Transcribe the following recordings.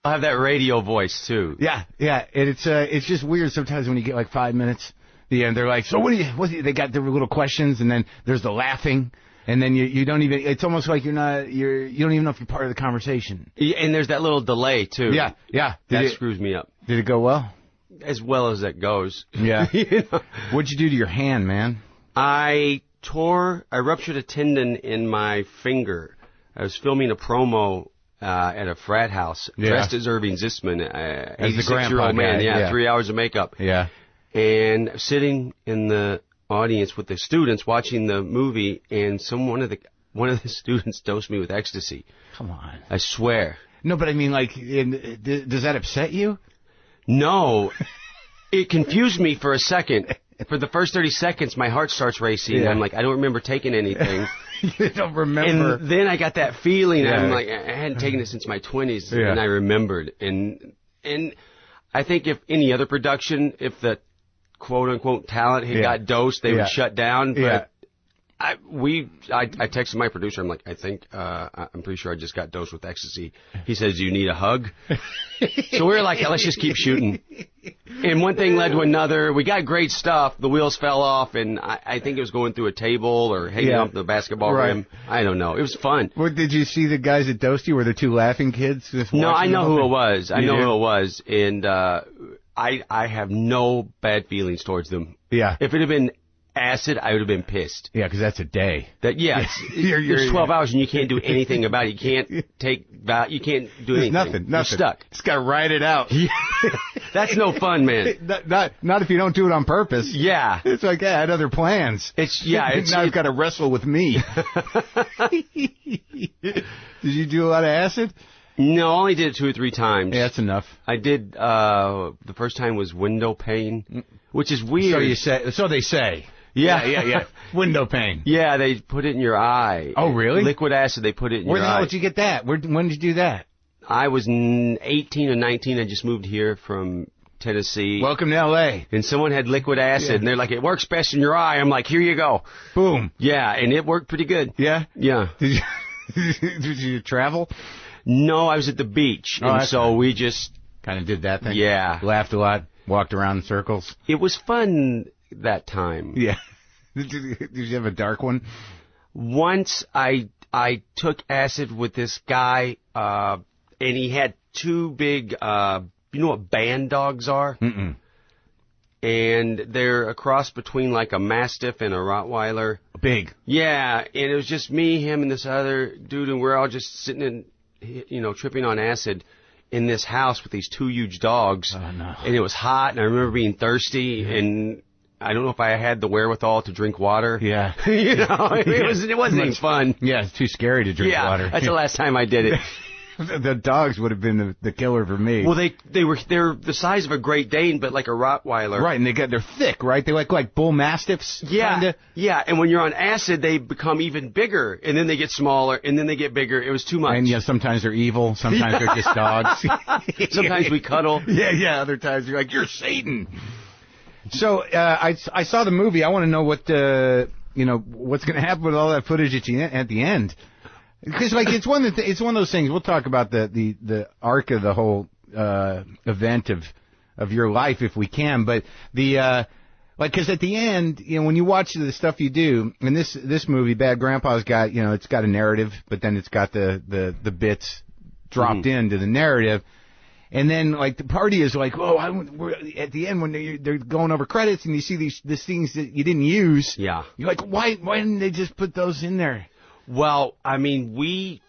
I have that radio voice too. Yeah, and it's just weird sometimes when you get like 5 minutes. The end, they're like, so what do you? They got their little questions, and then there's the laughing, and then you don't even. It's almost like you don't even know if you're part of the conversation. Yeah, and there's that little delay too. Yeah. That screws me up. Did it go well? As well as it goes. Yeah. What'd you do to your hand, man? I ruptured a tendon in my finger. I was filming a promo at a frat house, dressed as Irving Zisman, 86-year-old man. Yeah, 3 hours of makeup. Yeah. And sitting in the audience with the students watching the movie, and one of the students dosed me with ecstasy. Come on. I swear. No, but I mean, like, does that upset you? No. It confused me for a second. For the first 30 seconds, my heart starts racing. Yeah. I'm like, I don't remember taking anything. You don't remember. And then I got that feeling. I'm like, I hadn't taken it since my 20s, and I remembered. And I think if any other production, if the quote-unquote talent had got dosed, they would shut down. But I texted my producer. I'm like, I'm pretty sure I just got dosed with ecstasy. He says, do you need a hug? So we were like, let's just keep shooting. And one thing led to another. We got great stuff. The wheels fell off, and I think it was going through a table or hanging off the basketball rim. I don't know. It was fun. Well, did you see the guys that dosed you? Were there two laughing kids? No, I know who it was. I know who it was. And I have no bad feelings towards them. Yeah. If it had been acid, I would have been pissed. Yeah, because that's a day. There's 12 hours and you can't do anything about it. You can't you can't do anything. Nothing. You're stuck. Just got to ride it out. That's no fun, man. Not if you don't do it on purpose. Yeah. It's like, I had other plans. Now I've got to wrestle with me. Did you do a lot of acid? No, I only did it 2 or 3 times. Yeah, that's enough. I did, the first time was window pane, which is weird. So they say. Yeah. Window pane. Yeah, they put it in your eye. Oh, really? Liquid acid, they put it in your eye. Where the hell did you get that? When did you do that? I was 18 or 19. I just moved here from Tennessee. Welcome to L.A. And someone had liquid acid, and they're like, it works best in your eye. I'm like, here you go. Boom. Yeah, and it worked pretty good. Yeah? Yeah. Did you travel? No, I was at the beach, and so we just kind of did that thing. Yeah. Laughed a lot, walked around in circles. It was fun that time. Yeah. Did you have a dark one? Once I took acid with this guy, and he had 2 big, you know what band dogs are? Mm-mm. And they're a cross between like a Mastiff and a Rottweiler. Big. Yeah, and it was just me, him, and this other dude, and we're all just sitting in, tripping on acid in this house with these 2 huge dogs. Oh, no. And it was hot, and I remember being thirsty, and I don't know if I had the wherewithal to drink water. Yeah. It wasn't even fun. Yeah, it's too scary to drink water. That's the last time I did it. The dogs would have been the killer for me. Well, they're the size of a Great Dane, but like a Rottweiler. Right, and they're thick, right? They're like bull mastiffs. Yeah, kinda. Yeah. And when you're on acid, they become even bigger, and then they get smaller, and then they get bigger. It was too much. And sometimes they're evil, sometimes they're just dogs. Sometimes we cuddle. Yeah. Other times you're like, you're Satan. So I saw the movie. I want to know what what's going to happen with all that footage at the end. Because it's one of those things. We'll talk about the arc of the whole event of your life if we can. But because at the end, when you watch the stuff you do, and this movie, Bad Grandpa's got it's got a narrative, but then it's got the bits dropped into the narrative. And then, like, the party is like, we're at the end when they're going over credits and you see these things that you didn't use. Yeah. You're like, why didn't they just put those in there? Well, I mean,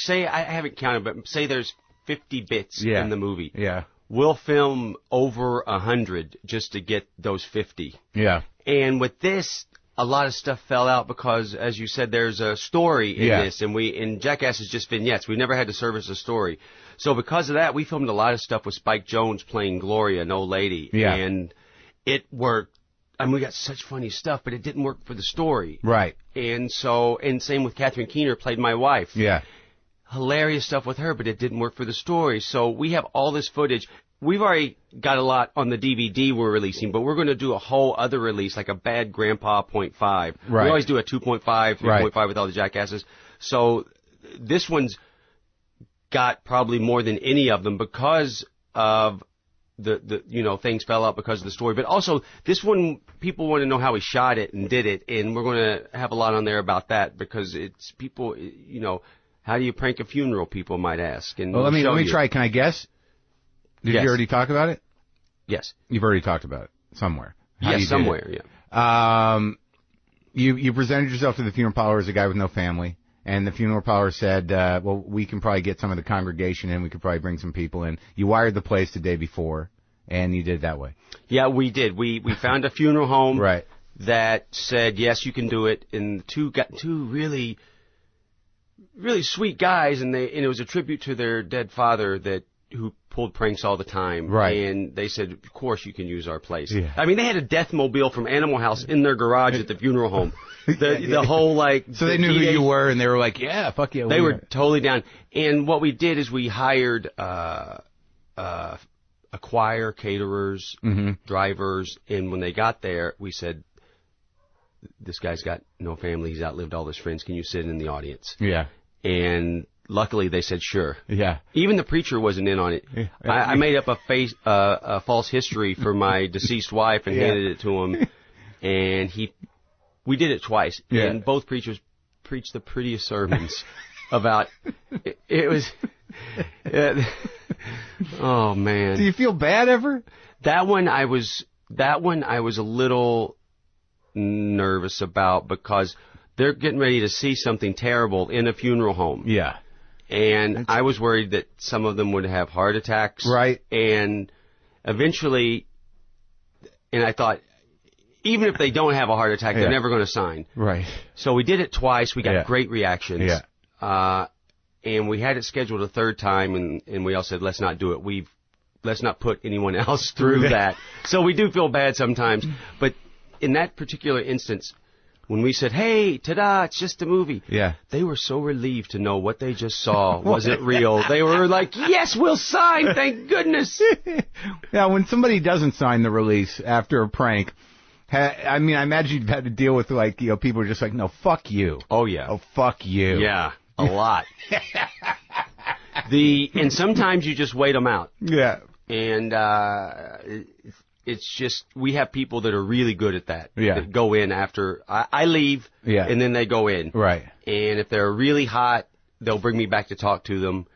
I haven't counted, but say there's 50 bits in the movie. Yeah. We'll film over 100 just to get those 50. Yeah. And with this, a lot of stuff fell out because, as you said, there's a story in this, and Jackass is just vignettes. We never had to service a story. So because of that, we filmed a lot of stuff with Spike Jonze playing Gloria, an old lady. Yeah. And it worked. I mean, we got such funny stuff, but it didn't work for the story. Right. And same with Catherine Keener, played my wife. Yeah. Hilarious stuff with her, but it didn't work for the story. So we have all this footage. We've already got a lot on the DVD we're releasing, but we're going to do a whole other release, like a Bad Grandpa 0.5. Right. We always do a 2.5, 3.5 with all the Jackasses. So this one's got probably more than any of them because of the things fell out because of the story. But also, this one, people want to know how he shot it and did it, and we're going to have a lot on there about that because it's people, how do you prank a funeral, people might ask. And well, let me try. Can I guess? Did you already talk about it? Yes. You've already talked about it somewhere. Yes, somewhere, yeah. You presented yourself to the funeral parlor as a guy with no family, and the funeral parlor said, well, we can probably get some of the congregation in, we could probably bring some people in. You wired the place the day before, and you did it that way. Yeah, we did. We found a funeral home right. that said, yes, you can do it, and two really, really sweet guys, and it was a tribute to their dead father who pulled pranks all the time. Right. And they said, of course you can use our place. Yeah. I mean, they had a death mobile from Animal House in their garage at the funeral home. The whole, So they knew who you were, and they were like, yeah, fuck yeah. They were totally down. And what we did is we hired a choir, caterers, drivers, and when they got there, we said, this guy's got no family, he's outlived all his friends, can you sit in the audience? Yeah. And luckily, they said sure. Yeah. Even the preacher wasn't in on it. I made up a false history for my deceased wife and handed it to him, and we did it twice. Yeah. And both preachers preached the prettiest sermons about it was. Oh man. Do you feel bad ever? That one I was a little nervous about because they're getting ready to see something terrible in a funeral home. Yeah. And I was worried that some of them would have heart attacks. Right. And eventually, and I thought, even if they don't have a heart attack, they're never going to sign. Right. So we did it twice. We got great reactions. Yeah. And we had it scheduled a third time, and we all said, let's not do it. Let's not put anyone else through that. So we do feel bad sometimes. But in that particular instance, when we said, hey, ta-da, it's just a movie, they were so relieved to know what they just saw wasn't real. They were like, yes, we'll sign, thank goodness. Yeah, when somebody doesn't sign the release after a prank, I imagine you've had to deal with, people are just like, no, fuck you. Oh, yeah. Oh, fuck you. Yeah, a lot. And sometimes you just wait them out. Yeah. And it's just, we have people that are really good at that. Yeah. That go in after I leave, and then they go in. Right. And if they're really hot, they'll bring me back to talk to them.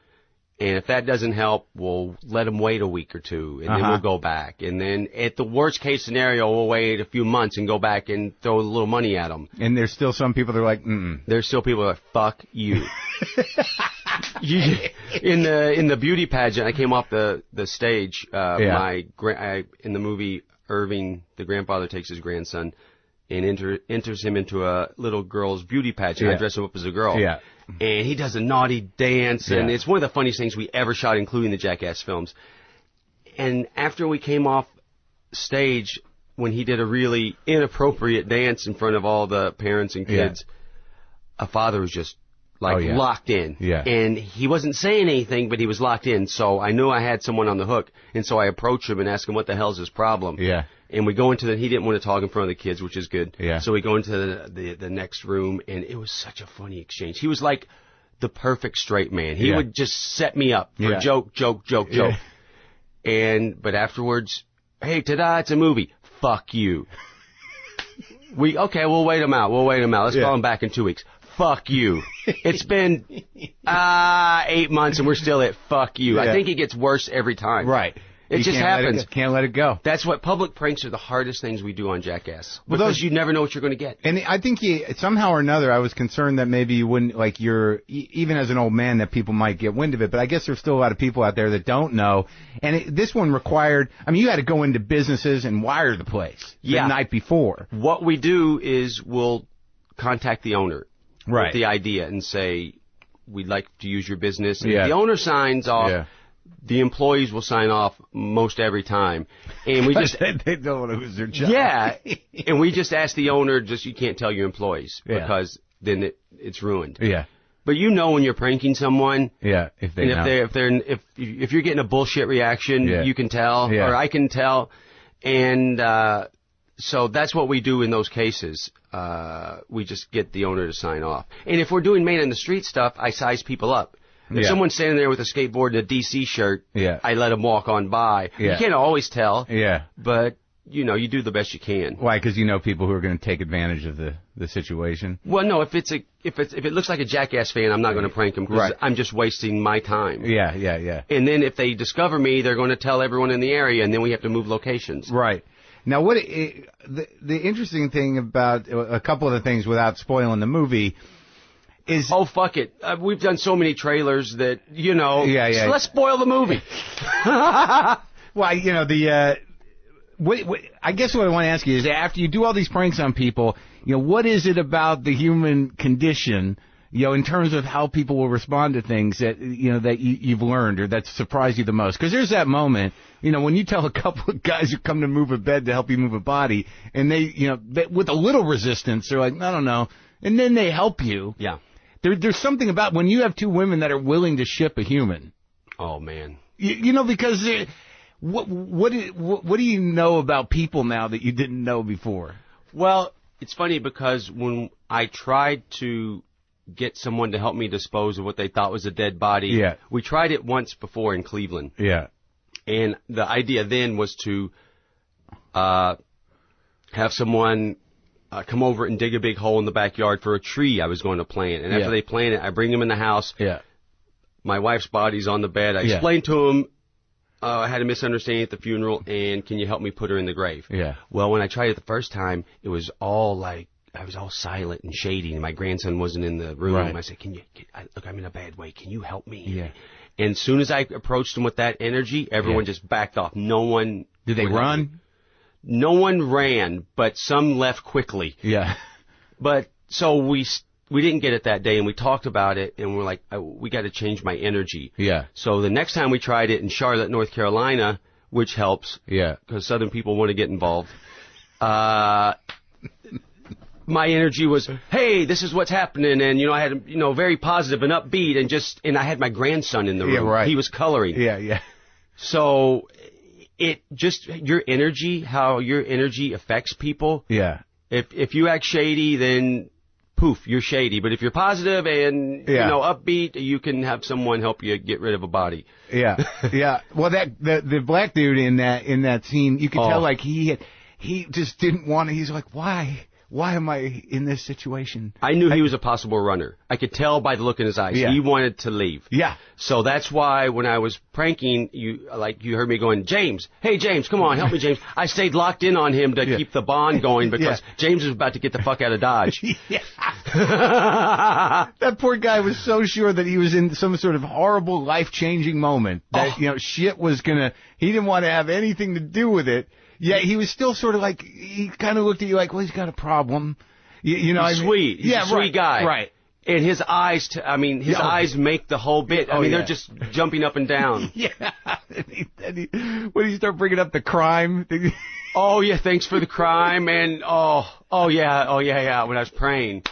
And if that doesn't help, we'll let them wait a week or two, and then we'll go back. And then at the worst case scenario, we'll wait a few months and go back and throw a little money at them. And there's still some people that are like, mm-mm. There's still people that are like, fuck you. In the beauty pageant, I came off the stage. In the movie, Irving, the grandfather takes his grandson and enters him into a little girl's beauty pageant. I dress him up as a girl. Yeah. And he does a naughty dance, and it's one of the funniest things we ever shot, including the Jackass films. And after we came off stage, when he did a really inappropriate dance in front of all the parents and kids, a father was just locked in. Yeah. And he wasn't saying anything, but he was locked in. So I knew I had someone on the hook. And so I approached him and asked him what the hell's his problem. Yeah. And we go into he didn't want to talk in front of the kids, which is good. Yeah. So we go into the next room, and it was such a funny exchange. He was like the perfect straight man. He would just set me up for joke. But afterwards, hey, ta-da, it's a movie. Fuck you. We'll wait him out. Let's call him back in 2 weeks. Fuck you. It's been 8 months and we're still at fuck you. I think it gets worse every time. Right. It just happens. Can't let it go. That's what public pranks are, the hardest things we do on Jackass. Because you never know what you're going to get. And I think somehow or another, I was concerned that maybe you wouldn't, even as an old man, that people might get wind of it. But I guess there's still a lot of people out there that don't know. And this one required, you had to go into businesses and wire the place the night before. What we do is we'll contact the owner. Right. With the idea and say, we'd like to use your business. And if the owner signs off, the employees will sign off most every time. And we just they don't want to lose their job. Yeah. And we just ask the owner, you can't tell your employees because then it's ruined. Yeah. But when you're pranking someone. Yeah. If you're getting a bullshit reaction, you can tell, or I can tell. And so that's what we do in those cases. We just get the owner to sign off. And if we're doing man in the street stuff, I size people up. If someone's standing there with a skateboard and a DC shirt, I let them walk on by. You can't always tell. But you know, you do the best you can. Why? Because you know people who are going to take advantage of the situation. Well, no. If it looks like a Jackass fan, I'm not going to prank them because I'm just wasting my time. Yeah. And then if they discover me, they're going to tell everyone in the area, and then we have to move locations. Right. Now, the interesting thing about a couple of the things without spoiling the movie is... Oh, fuck it. We've done so many trailers that, you know... Yeah. So let's spoil the movie. Well, you know, I guess what I want to ask you is, after you do all these pranks on people, you know, what is it about the human condition, you know, in terms of how people will respond to things that, you know, that you've learned or that surprised you the most? Because there's that moment, you know, when you tell a couple of guys who come to move a bed to help you move a body, and they, you know, with a little resistance, they're like, I don't know, and then they help you. Yeah. There's something about when you have two women that are willing to ship a human. Oh, man. You know, because what do you know about people now that you didn't know before? Well, it's funny because when I tried to get someone to help me dispose of what they thought was a dead body, we tried it once before in Cleveland. Yeah. And the idea then was to have someone come over and dig a big hole in the backyard for a tree I was going to plant. And after they plant it, I bring them in the house. Yeah. My wife's body's on the bed. I explained to them, I had a misunderstanding at the funeral, and can you help me put her in the grave? Yeah. Well, when I tried it the first time, it was all like, I was all silent and shady, and my grandson wasn't in the room. Right. I said, look, I'm in a bad way. Can you help me? Yeah. And as soon as I approached them with that energy, everyone just backed off. No one... Did they run? No one ran, but some left quickly. Yeah. But so we didn't get it that day, and we talked about it, and we're like, we got to change my energy. Yeah. So the next time we tried it in Charlotte, North Carolina, which helps. Yeah. Because Southern people want to get involved. My energy was, hey, this is what's happening, and you know, I had very positive and upbeat, and I had my grandson in the room. Yeah, right. He was coloring. Yeah. So it just your energy, how your energy affects people. Yeah. If you act shady, then poof, you're shady. But if you're positive and upbeat, you can have someone help you get rid of a body. Yeah. Well, the black dude in that scene, you could tell like he just didn't want to. He's like, why? Why am I in this situation? I knew he was a possible runner. I could tell by the look in his eyes. Yeah. He wanted to leave. Yeah. So that's why when I was pranking, you heard me going, James, hey, James, come on, help me, James. I stayed locked in on him to keep the bond going because James was about to get the fuck out of Dodge. That poor guy was so sure that he was in some sort of horrible, life-changing moment. That, shit was gonna... He didn't want to have anything to do with it. Yeah, he was still sort of like, he kind of looked at you like, well, he's got a problem. He's sweet. He's a sweet guy. Right. And his eyes, his eyes make the whole bit. They're just jumping up and down. Yeah. When you start bringing up the crime. Oh, yeah, thanks for the crime. And, oh, yeah, when I was praying.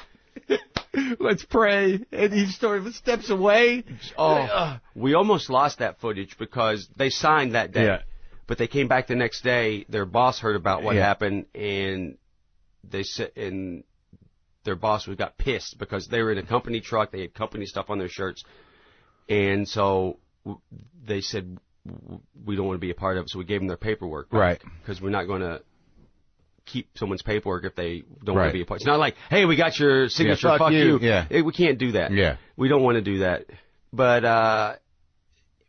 Let's pray. And he sort of steps away. Oh, we almost lost that footage because they signed that day. Yeah. But they came back the next day. Their boss heard about what happened, and they said, and their boss got pissed because they were in a company truck. They had company stuff on their shirts, and so they said, "We don't want to be a part of it." So we gave them their paperwork back, right? Because we're not going to keep someone's paperwork if they don't want to be a part. It's not like, "Hey, we got your signature. Fuck you." Yeah. We can't do that. Yeah. We don't want to do that.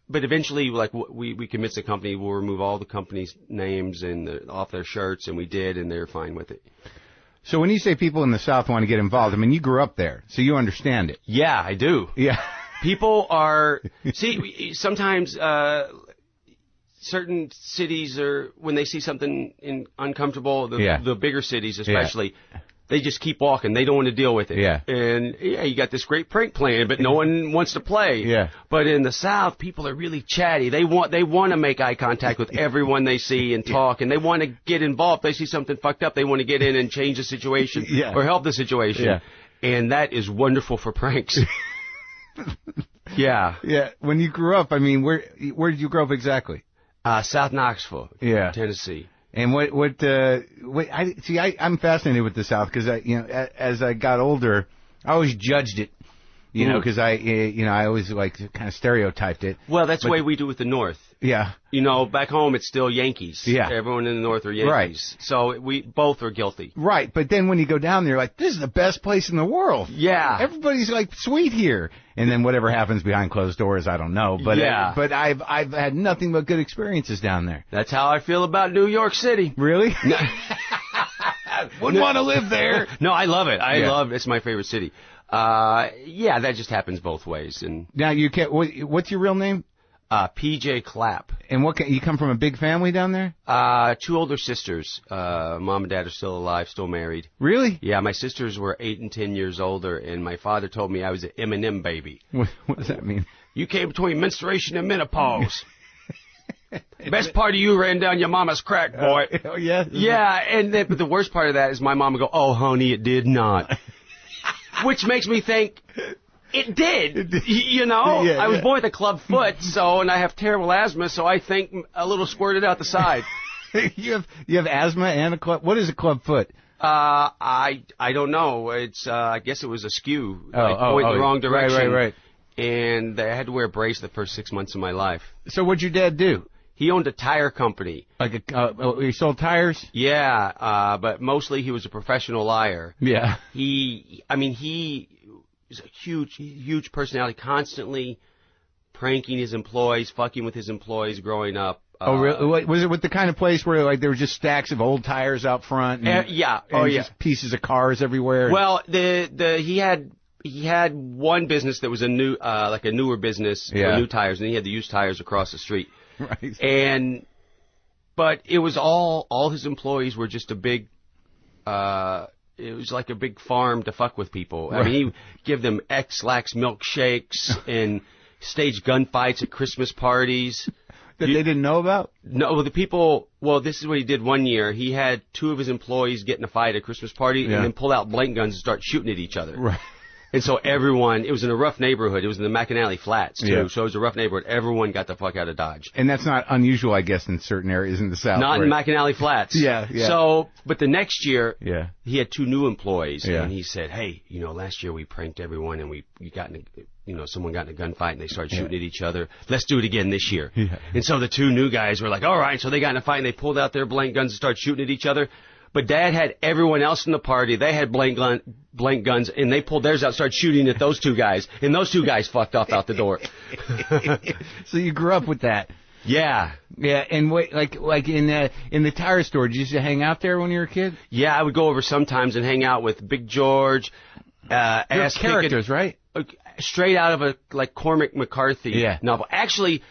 But eventually, like, we convinced the company we'll remove all the company's names and off their shirts, and we did, and they were fine with it. So when you say people in the South want to get involved, I mean, you grew up there, so you understand it. Yeah, I do. Yeah. People are... See, sometimes certain cities are... When they see something uncomfortable, the bigger cities especially... Yeah. They just keep walking. They don't want to deal with it. Yeah. And, you got this great prank plan, but no one wants to play. Yeah. But in the South, people are really chatty. They want to make eye contact with everyone they see and talk, and they want to get involved. They see something fucked up. They want to get in and change the situation or help the situation. Yeah. And that is wonderful for pranks. Yeah. Yeah. When you grew up, I mean, where did you grow up exactly? South Knoxville, Tennessee. And I'm fascinated with the South because as I got older, I always judged it you know, because I always like kind of stereotyped it. Well, that's the way we do with the North. Yeah. You know, back home it's still Yankees. Yeah. Everyone in the North are Yankees. Right. So we both are guilty. Right, but then when you go down there, like, this is the best place in the world. Yeah. Everybody's like sweet here. And then whatever happens behind closed doors, I don't know. But but I've had nothing but good experiences down there. That's how I feel about New York City. Really? No. Wouldn't want to live there. No, I love it. It's my favorite city. Yeah, that just happens both ways. And now you can't. What's your real name? PJ Clapp. And you come from a big family down there? 2 older sisters. Mom and Dad are still alive, still married. Really? Yeah, my sisters were 8 and 10 years older, and my father told me I was an M&M baby. What does that mean? You came between menstruation and menopause. Best part of you ran down your mama's crack, boy. Oh, yeah? Yeah, but the worst part of that is my mom would go, oh, honey, it did not. Which makes me think... It did. You know? Yeah, I was born with a club foot, and I have terrible asthma, so I think a little squirted out the side. You have asthma and a club. What is a club foot? I don't know. It's I guess it was askew. Point in the wrong direction. Right. And I had to wear a brace the first 6 months of my life. So what'd your dad do? He owned a tire company. Like he sold tires? Yeah, but mostly he was a professional liar. Yeah. He was a huge personality, constantly pranking his employees, fucking with his employees growing up. Oh, really? Was it with the kind of place where like there were just stacks of old tires out front? And, yeah. Just pieces of cars everywhere. Well, he had one business that was a newer business for new tires, and he had the used tires across the street. Right. But it was all his employees were just a big. It was like a big farm to fuck with people. Right. I mean, he'd give them X-Lax milkshakes and stage gunfights at Christmas parties. That they didn't know about? No, this is what he did one year. He had 2 of his employees get in a fight at a Christmas party and then pull out blank guns and start shooting at each other. Right. And so it was in a rough neighborhood. It was in the McAnally Flats, too. Yeah. So it was a rough neighborhood. Everyone got the fuck out of Dodge. And that's not unusual, I guess, in certain areas in the South. Not in McAnally Flats. Yeah. So, but the next year, he had 2 new employees. And he said, hey, last year we pranked everyone and someone got in a gunfight and they started shooting at each other. Let's do it again this year. Yeah. And so the 2 new guys were like, all right. So they got in a fight and they pulled out their blank guns and started shooting at each other. But Dad had everyone else in the party. They had blank guns, and they pulled theirs out and started shooting at those 2 guys. And those 2 guys fucked off out the door. So you grew up with that. Yeah. Yeah, and like in the tire store, did you used to hang out there when you were a kid? Yeah, I would go over sometimes and hang out with Big George. Characters, right? Straight out of a Cormac McCarthy novel. Actually,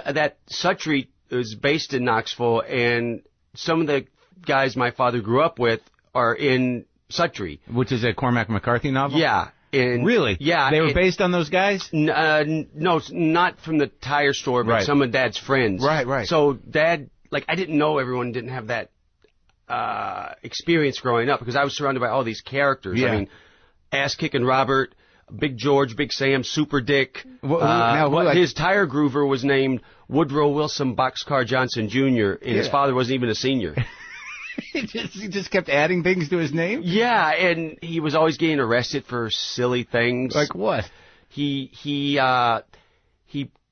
that Suttree is based in Knoxville, and some of the guys my father grew up with are in Suttree. Which is a Cormac McCarthy novel? Yeah. Really? Yeah. They were based on those guys? No, not from the tire store, but some of Dad's friends. Right. So Dad, I didn't know everyone didn't have that experience growing up because I was surrounded by all these characters. Yeah. I mean, Ass-Kicking Robert, Big George, Big Sam, Super Dick. His tire groover was named Woodrow Wilson Boxcar Johnson Jr., and his father wasn't even a senior. He just kept adding things to his name? Yeah, and he was always getting arrested for silly things. Like what? He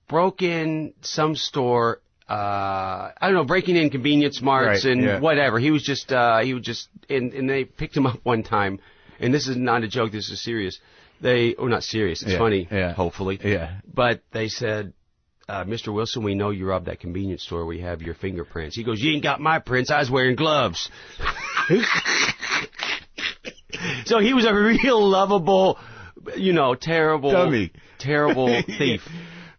broke in some store, I don't know, breaking in convenience marts whatever. He was just, and they picked him up one time, and this is not a joke, this is serious. Not serious, it's funny, hopefully. Yeah. But they said, Mr. Wilson, we know you robbed that convenience store. We have your fingerprints. He goes, you ain't got my prints. I was wearing gloves. So he was a real lovable, terrible, dummy, terrible thief.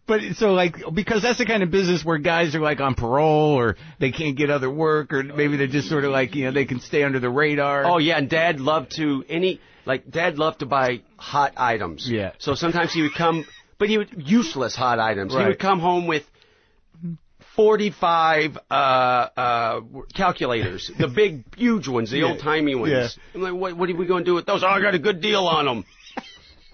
But so because that's the kind of business where guys are on parole or they can't get other work or maybe they're just sort of they can stay under the radar. Oh yeah, and Dad loved to buy hot items. Yeah. So sometimes he would come. But he would useless hot items. Right. He would come home with 45 calculators, the big, huge ones, the old-timey ones. Yeah. I'm like, what are we going to do with those? Oh, I got a good deal on them.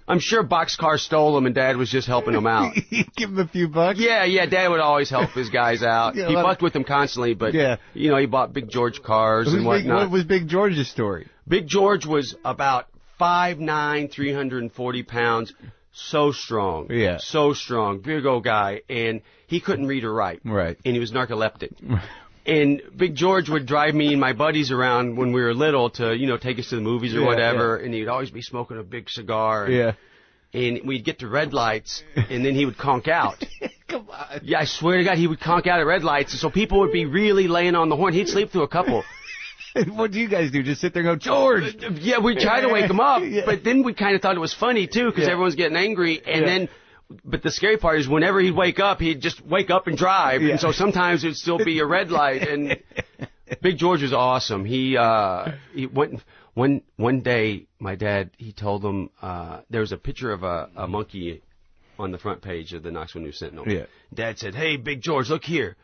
I'm sure Boxcar stole them, and Dad was just helping them out. Give him a few bucks? Yeah, Dad would always help his guys out. He fucked with them constantly, but, he bought Big George cars and whatnot. What was Big George's story? Big George was about 5'9", 340 pounds. so strong. Yeah. So strong. Big old guy. And he couldn't read or write. Right. And he was narcoleptic. And Big George would drive me and my buddies around when we were little to, take us to the movies or whatever. Yeah. And he'd always be smoking a big cigar. And we'd get to red lights, and then he would conk out. Come on. Yeah, I swear to God, he would conk out at red lights. And so people would be really laying on the horn. He'd sleep through a couple. What do you guys do? Just sit there and go, George! Yeah, we'd try to wake him up. But then we kind of thought it was funny, too, because everyone's getting angry. And then... But the scary part is whenever he'd wake up, he'd just wake up and drive. And so sometimes it'd still be a red light. And Big George was awesome. He went one day, my dad, he told him there was a picture of a monkey on the front page of the Knoxville News Sentinel. Yeah. Dad said, "Hey, Big George, look here.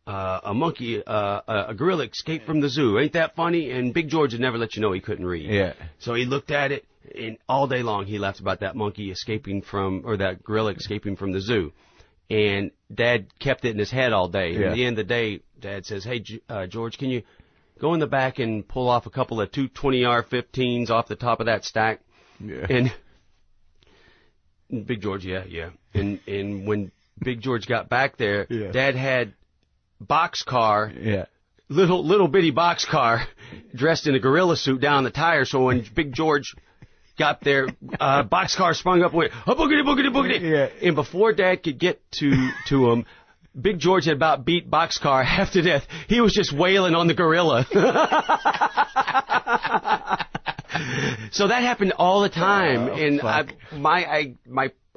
A monkey, a gorilla escaped from the zoo. Ain't that funny?" And Big George had never let you know he couldn't read. Yeah. So he looked at it. And all day long, he laughed about that monkey that gorilla escaping from the zoo. And Dad kept it in his head all day. And at the end of the day, Dad says, "Hey, George, can you go in the back and pull off a couple of 220R15s off the top of that stack?" Yeah. And Big George, yeah. And when Big George got back there, Dad had boxcar, little bitty boxcar, dressed in a gorilla suit down the tire. So when Big George got there, boxcar sprung up and went, boogity, boogity, boogity. Yeah. And before Dad could get to him, Big George had about beat boxcar half to death. He was just wailing on the gorilla. So that happened all the time.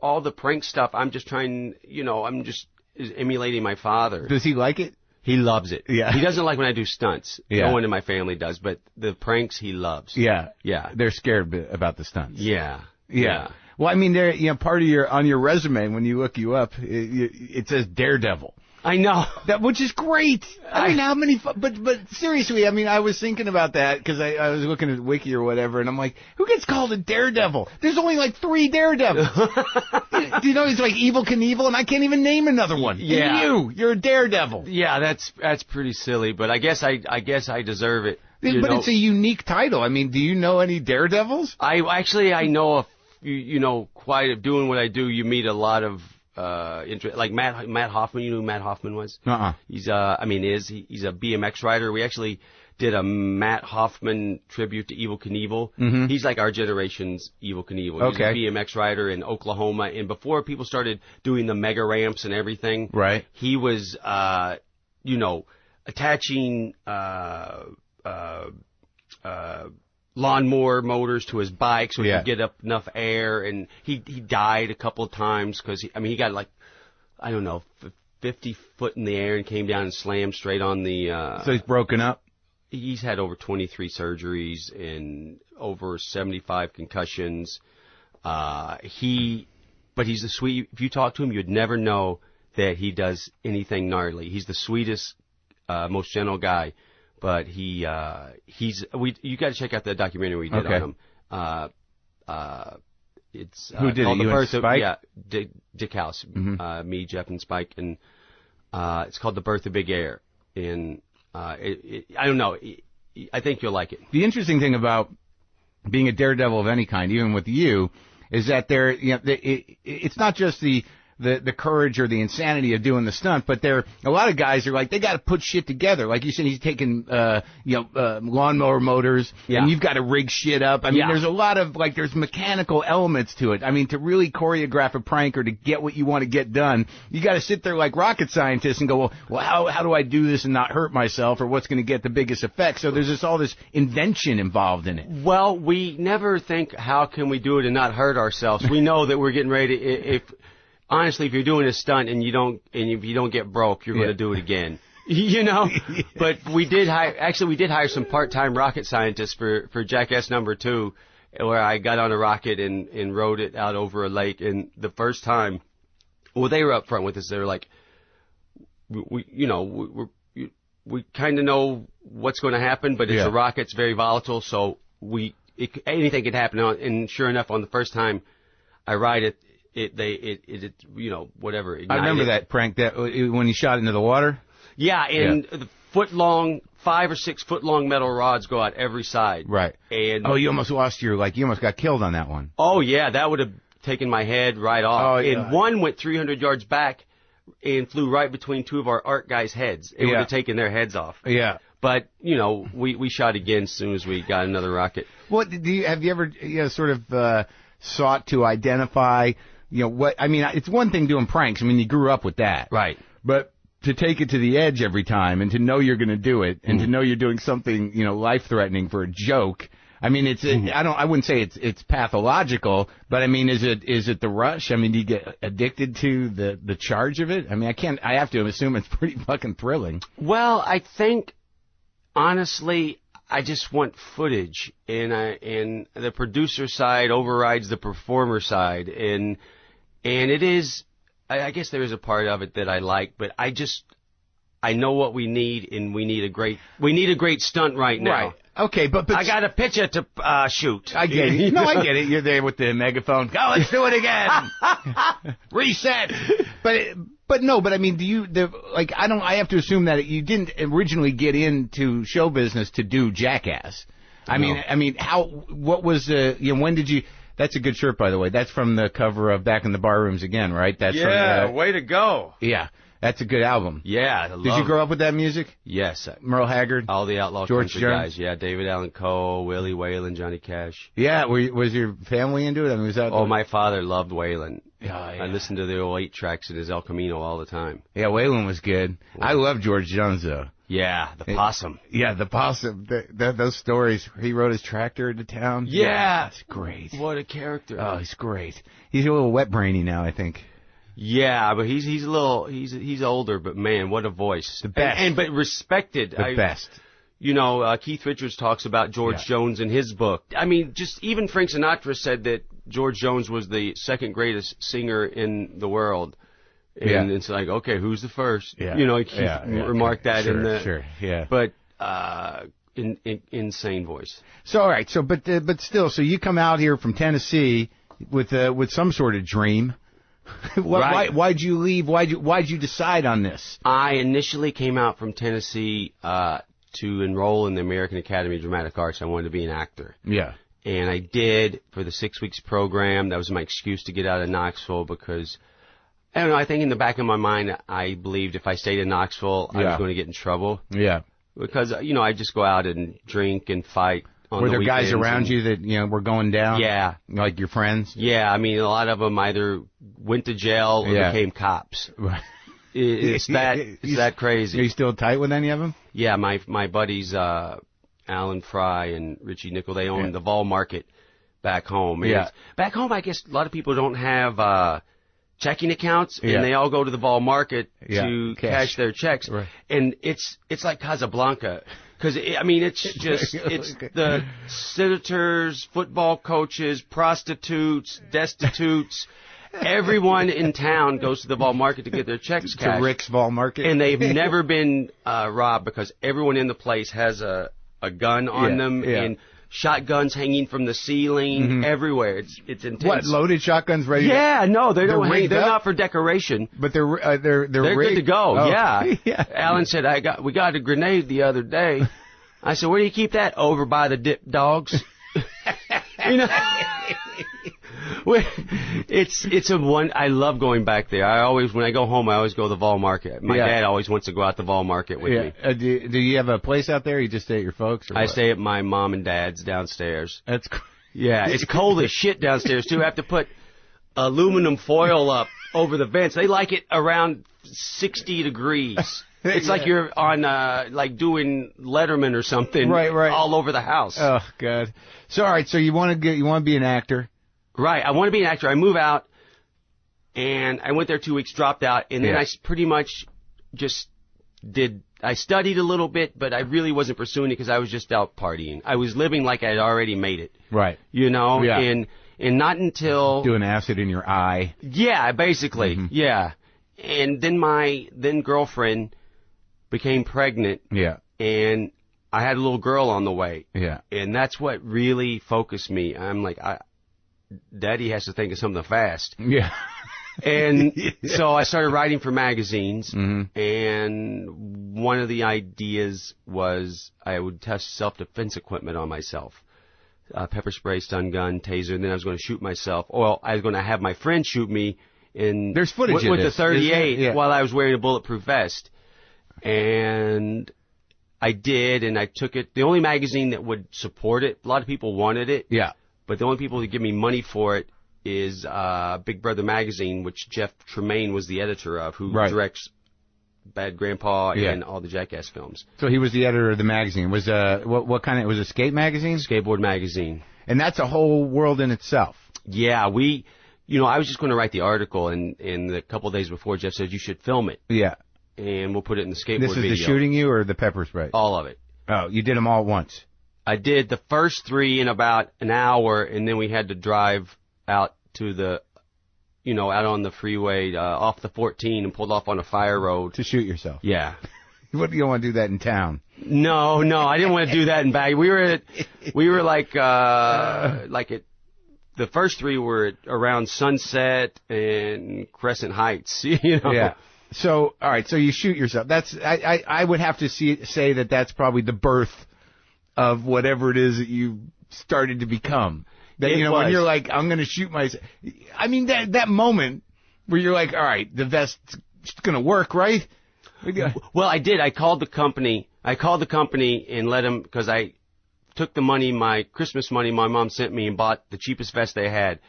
All the prank stuff, I'm just trying, I'm just emulating my father. Does he like it? He loves it. Yeah. He doesn't like when I do stunts. Yeah. No one in my family does, but the pranks he loves. Yeah. Yeah. They're scared about the stunts. Yeah. Yeah. Well, I mean, part of on your resume when you look you up, it says Daredevil. I know. Which is great. I mean, how many... But seriously, I mean, I was thinking about that because I was looking at Wiki or whatever, and I'm like, who gets called a daredevil? There's only like 3 daredevils. Do you know he's like Evel Knievel, and I can't even name another one. Yeah. You're a daredevil. Yeah, that's pretty silly, but I guess I deserve it. But it's a unique title. I mean, do you know any daredevils? I know doing what I do, you meet a lot of... like Matt Hoffman. You know who Matt Hoffman was? He's he's a BMX rider. We actually did a Matt Hoffman tribute to Evel Knievel. Mm-hmm. He's like our generation's Evel Knievel. He's a BMX rider in Oklahoma. And before people started doing the mega ramps and everything, right? He was, attaching lawnmower motors to his bike so he could get up enough air, and he died a couple of times because he got like, I don't know, 50 foot in the air and came down and slammed straight on the... So he's broken up? He's had over 23 surgeries and over 75 concussions. But he's the sweet... If you talk to him, you'd never know that he does anything gnarly. He's the sweetest, most gentle guy. But you got to check out the documentary we did on him. It's who did it? You and Spike? Dick House, me, Jeff, and Spike, and it's called The Birth of Big Air. And I don't know. I think you'll like it. The interesting thing about being a daredevil of any kind, even with you, is that it's not just the courage or the insanity of doing the stunt, but a lot of guys are like, they got to put shit together. Like you said, he's taking, lawnmower motors, and you've got to rig shit up. I mean, there's a lot of, there's mechanical elements to it. I mean, to really choreograph a prank or to get what you want to get done, you got to sit there like rocket scientists and go, well, how do I do this and not hurt myself, or what's going to get the biggest effect? So there's all this invention involved in it. Well, we never think, how can we do it and not hurt ourselves? We know that we're getting ready to, honestly, if you're doing a stunt and if you don't get broke, you're going to do it again. But we did hire some part-time rocket scientists for Jackass #2, where I got on a rocket and rode it out over a lake. And the first time, they were up front with us. They were like, we kind of know what's going to happen, but it's a rocket. It's very volatile, so anything could happen. And sure enough, on the first time I ride it, whatever. Ignited. I remember that prank when he shot into the water. Yeah, and the 5 or 6 foot long metal rods go out every side. Right. And you almost lost you almost got killed on that one. Oh yeah, that would have taken my head right off. And one went 300 yards back and flew right between two of our art guys' heads. It would have taken their heads off. Yeah. But, we shot again as soon as we got another rocket. Have you ever sort of sought to identify, what, I mean, it's one thing doing pranks. I mean, you grew up with that. Right. But to take it to the edge every time and to know you're going to do it and to know you're doing something, life-threatening for a joke. I mean, I wouldn't say it's pathological, but I mean, is it the rush? I mean, do you get addicted to the charge of it? I mean, I have to assume it's pretty fucking thrilling. Well, I think, honestly, I just want footage, and the producer side overrides the performer side, and it is, I guess there is a part of it that I like, but I know what we need, and we need a great stunt right now. Right. Okay, but I got a picture to shoot. I get it. No, I get it. You're there with the megaphone. Go, let's do it again. Reset. But I mean, I have to assume that you didn't originally get into show business to do Jackass. I mean, what was, when did you, that's a good shirt, by the way. That's from the cover of Back in the Barrooms Again, right? That's from, way to go. Yeah. That's a good album. Yeah. Did you grow up with that music? Yes. Merle Haggard? All the outlaw George country Jones? guys. Yeah, David Allan Coe, Willie Whalen, Johnny Cash. Yeah. Was your family into it? I mean, was that? Oh, my father loved Whalen. Yeah. I listened to the old 8 tracks in his El Camino all the time. Yeah, Whalen was good. I love George Jones, though. Yeah, the possum. Yeah, the possum. Those stories. He rode his tractor into town. Yeah. It's great. What a character. Oh, he's great. He's a little wet brainy now, I think. Yeah, but he's older, but man, what a voice. The best. But respected. The best. Keith Richards talks about George Jones in his book. I mean, just even Frank Sinatra said that George Jones was the second greatest singer in the world. And it's like, okay, who's the first? Yeah. Keith remarked that in the... Sure, yeah. But, insane voice. So, all right, but still, so you come out here from Tennessee with some sort of dream. Right. Why'd you leave? Why'd you decide on this? I initially came out from Tennessee to enroll in the American Academy of Dramatic Arts. I wanted to be an actor. Yeah. And I did for the 6 weeks program. That was my excuse to get out of Knoxville because, I don't know, I think in the back of my mind, I believed if I stayed in Knoxville, I was going to get in trouble. Yeah. Because, I just go out and drink and fight. Were there guys around you that, were going down? Yeah. Like your friends? Yeah, I mean, a lot of them either went to jail or became cops. It's that crazy. Are you still tight with any of them? Yeah, my buddies, Alan Fry and Richie Nickel, they own the Vol Market back home. And back home, I guess a lot of people don't have checking accounts, and they all go to the Vol Market to cash their checks. Right. And it's like Casablanca. Because, it's the senators, football coaches, prostitutes, destitutes. Everyone in town goes to the Vol Market to get their checks cashed. To Rick's Vol Market. And they've never been robbed because everyone in the place has a gun on them and shotguns hanging from the ceiling everywhere. It's intense. What, loaded shotguns ready? Yeah, no, they don't hang. They're not for decoration. But they're good to go. Oh. Yeah. Alan said we got a grenade the other day. I said, where do you keep that? Over by the dip dogs. It's I love going back there. When I go home, I always go to the Vol Market. My dad always wants to go out to the Vol Market with me. Do you have a place out there? Or you just stay at your folks? Or I what? stay at my mom and dad's downstairs. That's yeah. It's cold as shit downstairs too. I have to put aluminum foil up over the vents. They like it around 60 degrees. It's like you're on, doing Letterman or something. Right. All over the house. Oh, God. So, all right, so you want to be an actor? Right. I want to be an actor. I move out, and I went there 2 weeks, dropped out, and then I pretty much just I studied a little bit, but I really wasn't pursuing it because I was just out partying. I was living like I'd already made it. Right. Yeah. And not until... Doing acid in your eye. Yeah, basically. Yeah. And then my then-girlfriend became pregnant. Yeah. And I had a little girl on the way. Yeah. And that's what really focused me. I'm like, Daddy has to think of something fast. Yeah. And so I started writing for magazines, and one of the ideas was I would test self-defense equipment on myself. pepper spray, stun gun, taser, and then I was going to shoot myself. Well, I was going to have my friend shoot me there's footage with this. the 38 while I was wearing a bulletproof vest. And I did, and I took it. The only magazine that would support it, a lot of people wanted it. Yeah. But the only people that give me money for it is Big Brother magazine, which Jeff Tremaine was the editor of, who directs Bad Grandpa and all the Jackass films. So he was the editor of the magazine. Was what kind of, it was a skate magazine? Skateboard magazine. And that's a whole world in itself. Yeah, I was just going to write the article, and a couple of days before, Jeff said, you should film it. Yeah. And we'll put it in the skateboard video. This is the shooting you or the pepper spray? All of it. Oh, you did them all at once? I did the first 3 in about an hour, and then we had to drive out to the, out on the freeway off the 14 and pulled off on a fire road. To shoot yourself? Yeah. What, you don't want to do that in town? No, I didn't want to do that in Baggett. We were like the first 3 were around Sunset and Crescent Heights, Yeah. So, all right, so you shoot yourself. That's I would have to say that that's probably the birth of whatever it is that you started to become. That, when you're like, I'm going to shoot myself. I mean, that moment where you're like, all right, the vest's going to work, right? Well, I did. I called the company and let them, because I took the money, my Christmas money my mom sent me, and bought the cheapest vest they had.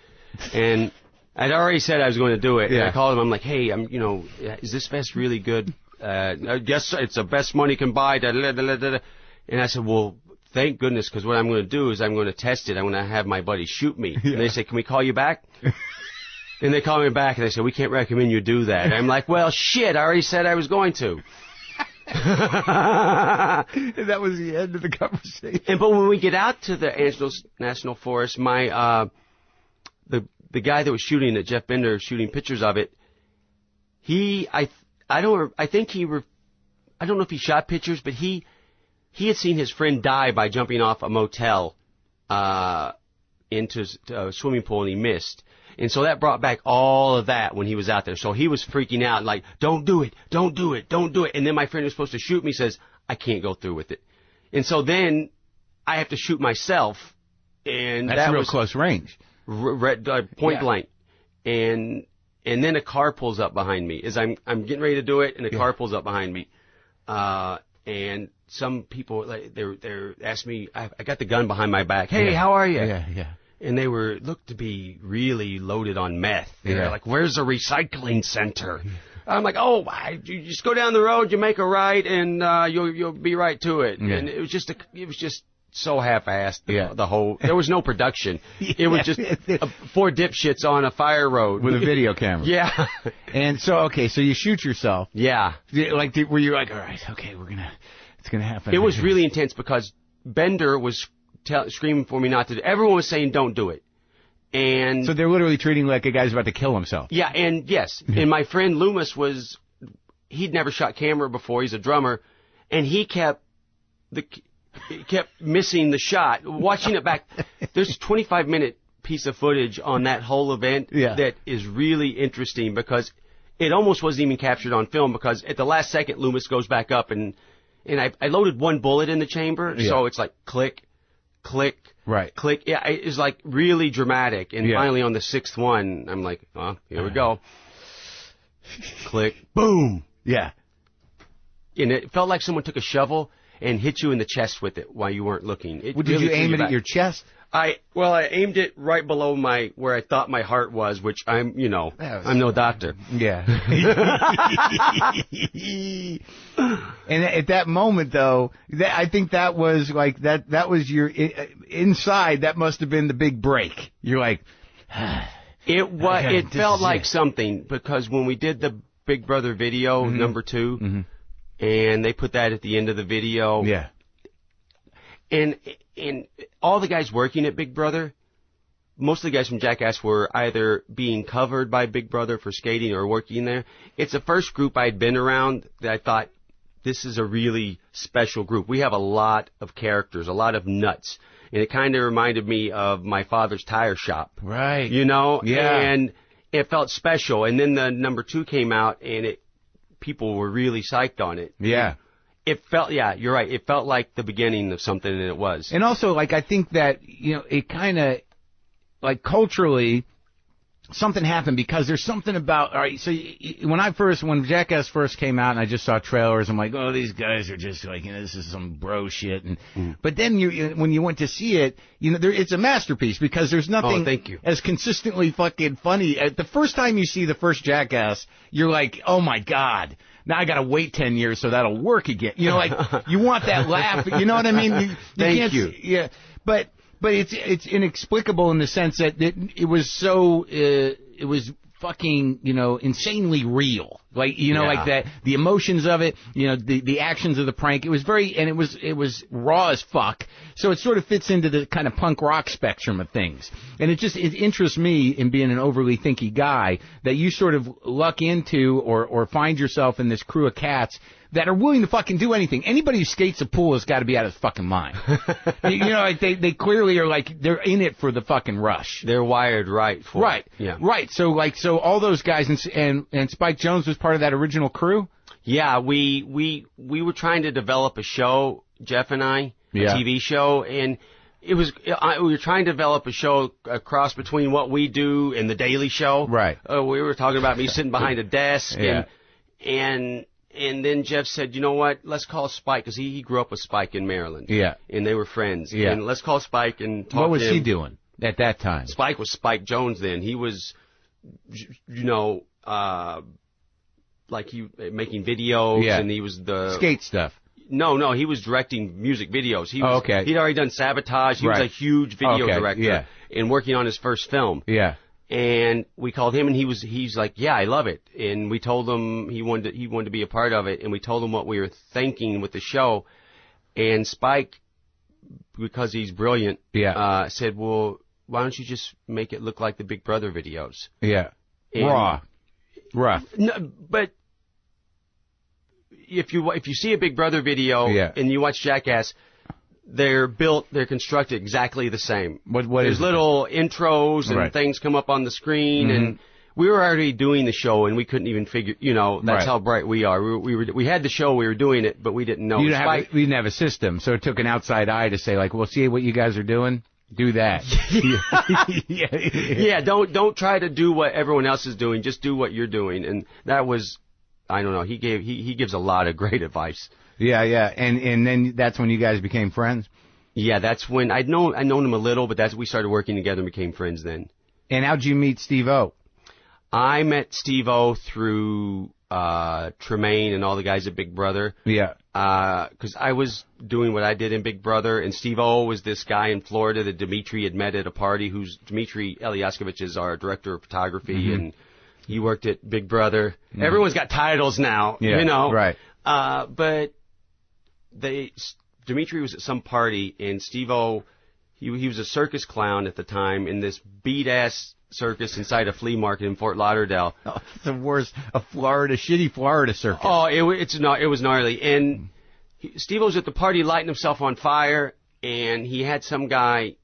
And I'd already said I was going to do it. Yeah. And I called them. I'm like, hey, is this vest really good? I guess it's the best money can buy. And I said, well, thank goodness, because what I'm going to do is I'm going to test it. I'm going to have my buddy shoot me. Yeah. And they say, can we call you back? And they call me back, and they say, we can't recommend you do that. And I'm like, well, shit, I already said I was going to. And that was the end of the conversation. But when we get out to the Angeles National Forest, the guy that was shooting it, Jeff Bender, shooting pictures of it, I don't know if he shot pictures, but he had seen his friend die by jumping off a motel into a swimming pool, and he missed. And so that brought back all of that when he was out there. So he was freaking out, like, don't do it, don't do it, don't do it. And then my friend who's supposed to shoot me says, I can't go through with it. And so then I have to shoot myself. And that's real close range. Point blank. And then a car pulls up behind me as I'm getting ready to do it, and a car pulls up behind me. And some people, they're asking me, I got the gun behind my back. Hey, how are you? Yeah. And they looked to be really loaded on meth. They're like, where's the recycling center? I'm like, you just go down the road, you make a right, and you'll be right to it. Yeah. And it was just so half-assed. The whole, there was no production. It was just 4 dipshits on a fire road with a video camera. Yeah. And so you shoot yourself. Yeah. Were you like, all right, okay, it's gonna happen. It was really intense because Bender was screaming for me not to do. Everyone was saying don't do it. And so they're literally treating like a guy's about to kill himself. Yeah, and yes. And my friend Loomis he'd never shot camera before. He's a drummer, and he kept missing the shot. Watching it back, there's a 25-minute piece of footage on that whole event that is really interesting because it almost wasn't even captured on film, because at the last second Loomis goes back up and I loaded 1 bullet in the chamber, so it's like click, click, click. Yeah, it was like really dramatic. And finally on the 6th one, I'm like, oh, here we go. Click, boom. Yeah. And it felt like someone took a shovel and hit you in the chest with it while you weren't looking. Did you aim it at your chest? I aimed it right below where I thought my heart was, which I'm no doctor. Yeah. And at that moment, though, I think that was like that was your inside. That must have been the big break. You're like, it felt like something, because when we did the Big Brother video number 2, and they put that at the end of the video. Yeah. And all the guys working at Big Brother, most of the guys from Jackass were either being covered by Big Brother for skating or working there. It's the first group I'd been around that I thought, this is a really special group. We have a lot of characters, a lot of nuts. And it kind of reminded me of my father's tire shop. Right. Yeah. And it felt special. And then the number 2 came out, and people were really psyched on it. Yeah. It felt, yeah, you're right. It felt like the beginning of something, and it was. And also, like, I think that, you know, it kind of, like, culturally, something happened because there's something about, all right, so when Jackass first came out and I just saw trailers, I'm like, oh, these guys are just like, you know, this is some bro shit. But then when you went to see it, you know, it's a masterpiece because there's nothing as consistently fucking funny. The first time you see the first Jackass, you're like, oh my God. Now I gotta wait 10 years so that'll work again. You know, like, you want that laugh. You know what I mean? Thank you. Yeah. But it's inexplicable in the sense that it was so, it was fucking, you know, insanely real. Like, you know, like that, the emotions of it, you know, the actions of the prank. It was it was raw as fuck. So it sort of fits into the kind of punk rock spectrum of things. And it interests me in being an overly thinky guy that you sort of luck into or find yourself in this crew of cats that are willing to fucking do anything. Anybody who skates a pool has got to be out of his fucking mind. You know, like they clearly are like, they're in it for the fucking rush. They're wired right for it. Yeah. Right. So all those guys and Spike Jonze was part of that original crew? Yeah, we were trying to develop a show, Jeff and I, a TV show, and we were trying to develop a show, a cross between what we do and the Daily Show. Right. We were talking about me sitting behind a desk and then Jeff said, you know what, let's call Spike, because he grew up with Spike in Maryland. Yeah. And they were friends. Yeah. And let's call Spike and talk to him. What was he doing at that time? Spike was Spike Jonze then. He was, you know, like he making videos, and he was the... skate stuff. No, he was directing music videos. He'd already done Sabotage. He was a huge video director and working on his first film. Yeah. And we called him, and he's like, yeah, I love it. And we told him he wanted to be a part of it, and we told him what we were thinking with the show. And Spike, because he's brilliant, said, well, why don't you just make it look like the Big Brother videos? Yeah. And rough. No, but if you see a Big Brother video and you watch Jackass, they're constructed exactly the same. There's little intros and things come up on the screen, and we were already doing the show, and we couldn't even figure, you know, that's how bright we are. We had the show, we were doing it, but we didn't know. We didn't have a system, so it took an outside eye to say, like, well, see what you guys are doing? Do that. Yeah, don't try to do what everyone else is doing. Just do what you're doing. And that was, I don't know, he gives a lot of great advice. Yeah. And then that's when you guys became friends? Yeah, that's when I'd known him a little, but we started working together and became friends then. And how'd you meet Steve-O? I met Steve-O through Tremaine and all the guys at Big Brother. Yeah. Because I was doing what I did in Big Brother, and Steve-O was this guy in Florida that Dimitri had met at a party, Dimitri Eliaskovich is our director of photography, and he worked at Big Brother. Everyone's got titles now, you know. Right. But Dimitri was at some party, and Steve-O, he was a circus clown at the time in this beat-ass circus inside a flea market in Fort Lauderdale. Oh, the worst, shitty Florida circus. Oh, it was gnarly. And Steve-O was at the party lighting himself on fire, and he had some guy,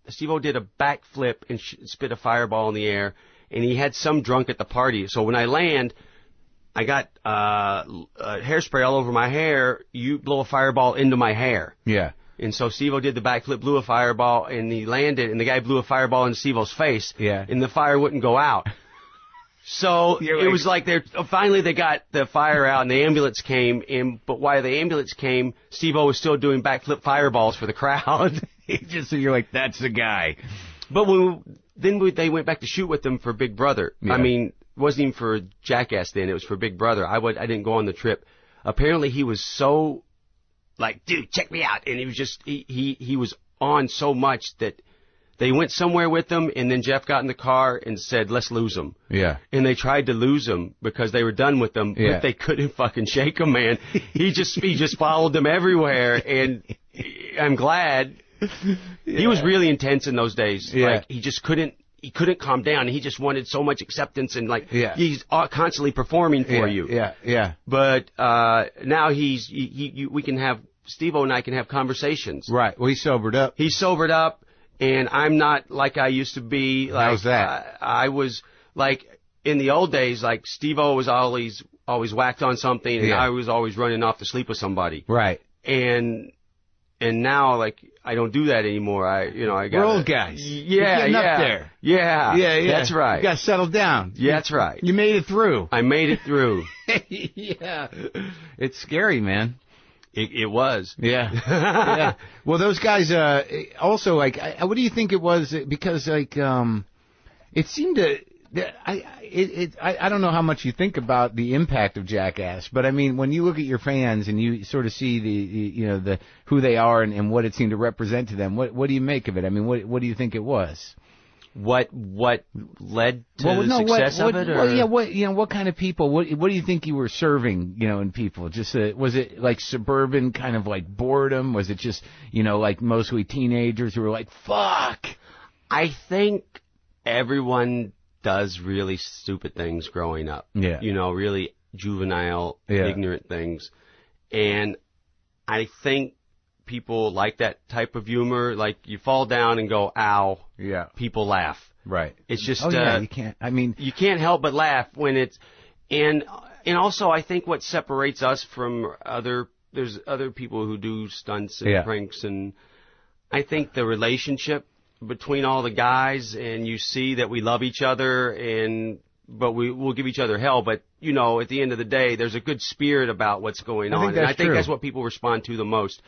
Steve-O did a backflip and spit a fireball in the air, and he had some drunk at the party. So when I land, I got hairspray all over my hair. You blow a fireball into my hair. Yeah. And so Steve-O did the backflip, blew a fireball, and he landed, and the guy blew a fireball into Steve-O's face. Yeah. And the fire wouldn't go out. So it was like finally they got the fire out, and the ambulance came. But while the ambulance came, Steve-O was still doing backflip fireballs for the crowd. So you're like, that's the guy. But they went back to shoot with them for Big Brother. Yeah. I mean, it wasn't even for Jackass then. It was for Big Brother. I didn't go on the trip. Apparently he was so, like, dude, check me out. And he was just, he was on so much that they went somewhere with him, and then Jeff got in the car and said, let's lose him. Yeah. And they tried to lose him because they were done with him, but they couldn't fucking shake him, man. He just followed them everywhere, and I'm glad. He was really intense in those days. Yeah. Like, he just couldn't calm down. He just wanted so much acceptance, and he's constantly performing for you. Yeah. But now we can have, Steve-O and I can have conversations. Right. Well, he's sobered up. He's sobered up, and I'm not like I used to be. Like, how's that? I was like in the old days. Like Steve-O was always always whacked on something, and I was always running off to sleep with somebody. Right. And now, like, I don't do that anymore. We're old guys. Yeah, getting up there. Yeah. That's right. You got to settle down. Yeah, that's right. You made it through. I made it through. Yeah. It's scary, man. It was. Yeah. Yeah. Well, those guys, also, like, what do you think it was? Because, like, it seemed to, I don't know how much you think about the impact of Jackass, but I mean, when you look at your fans and you sort of see the who they are and what it seemed to represent to them, what do you make of it? I mean, what do you think it was? What led to the success of it? Or? Well, what kind of people? What do you think you were serving? In people. Just was it like suburban kind of like boredom? Was it just like mostly teenagers who were like, fuck? I think everyone does really stupid things growing up. Yeah. Really juvenile, ignorant things, and I think people like that type of humor. Like, you fall down and go, ow. Yeah. People laugh. Right. It's just, you can't, you can't help but laugh when it's, and also I think what separates us from there's other people who do stunts and pranks, and I think the relationship between all the guys, and you see that we love each other, but we'll give each other hell, but at the end of the day, there's a good spirit about what's going on, and I think that's what people respond to the most.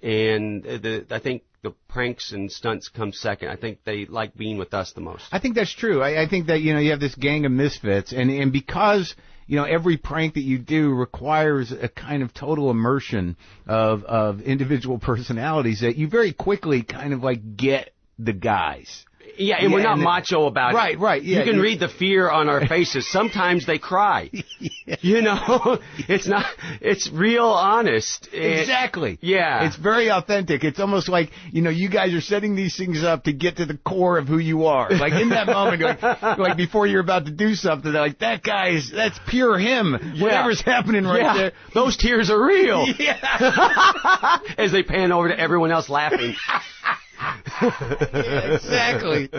And I think the pranks and stunts come second. I think they like being with us the most. I think that's true. I think that, you have this gang of misfits, and because, every prank that you do requires a kind of total immersion of individual personalities, that you very quickly kind of like get the guys. Yeah, and we're not macho about it. Right, yeah. You can read the fear on our faces. Sometimes they cry. It's real honest. Exactly. Yeah. It's very authentic. It's almost like, you guys are setting these things up to get to the core of who you are. Like, in that moment, like before you're about to do something, they're like, that's pure him. Yeah. Whatever's happening right there. Those tears are real. Yeah. As they pan over to everyone else laughing. Yeah, exactly.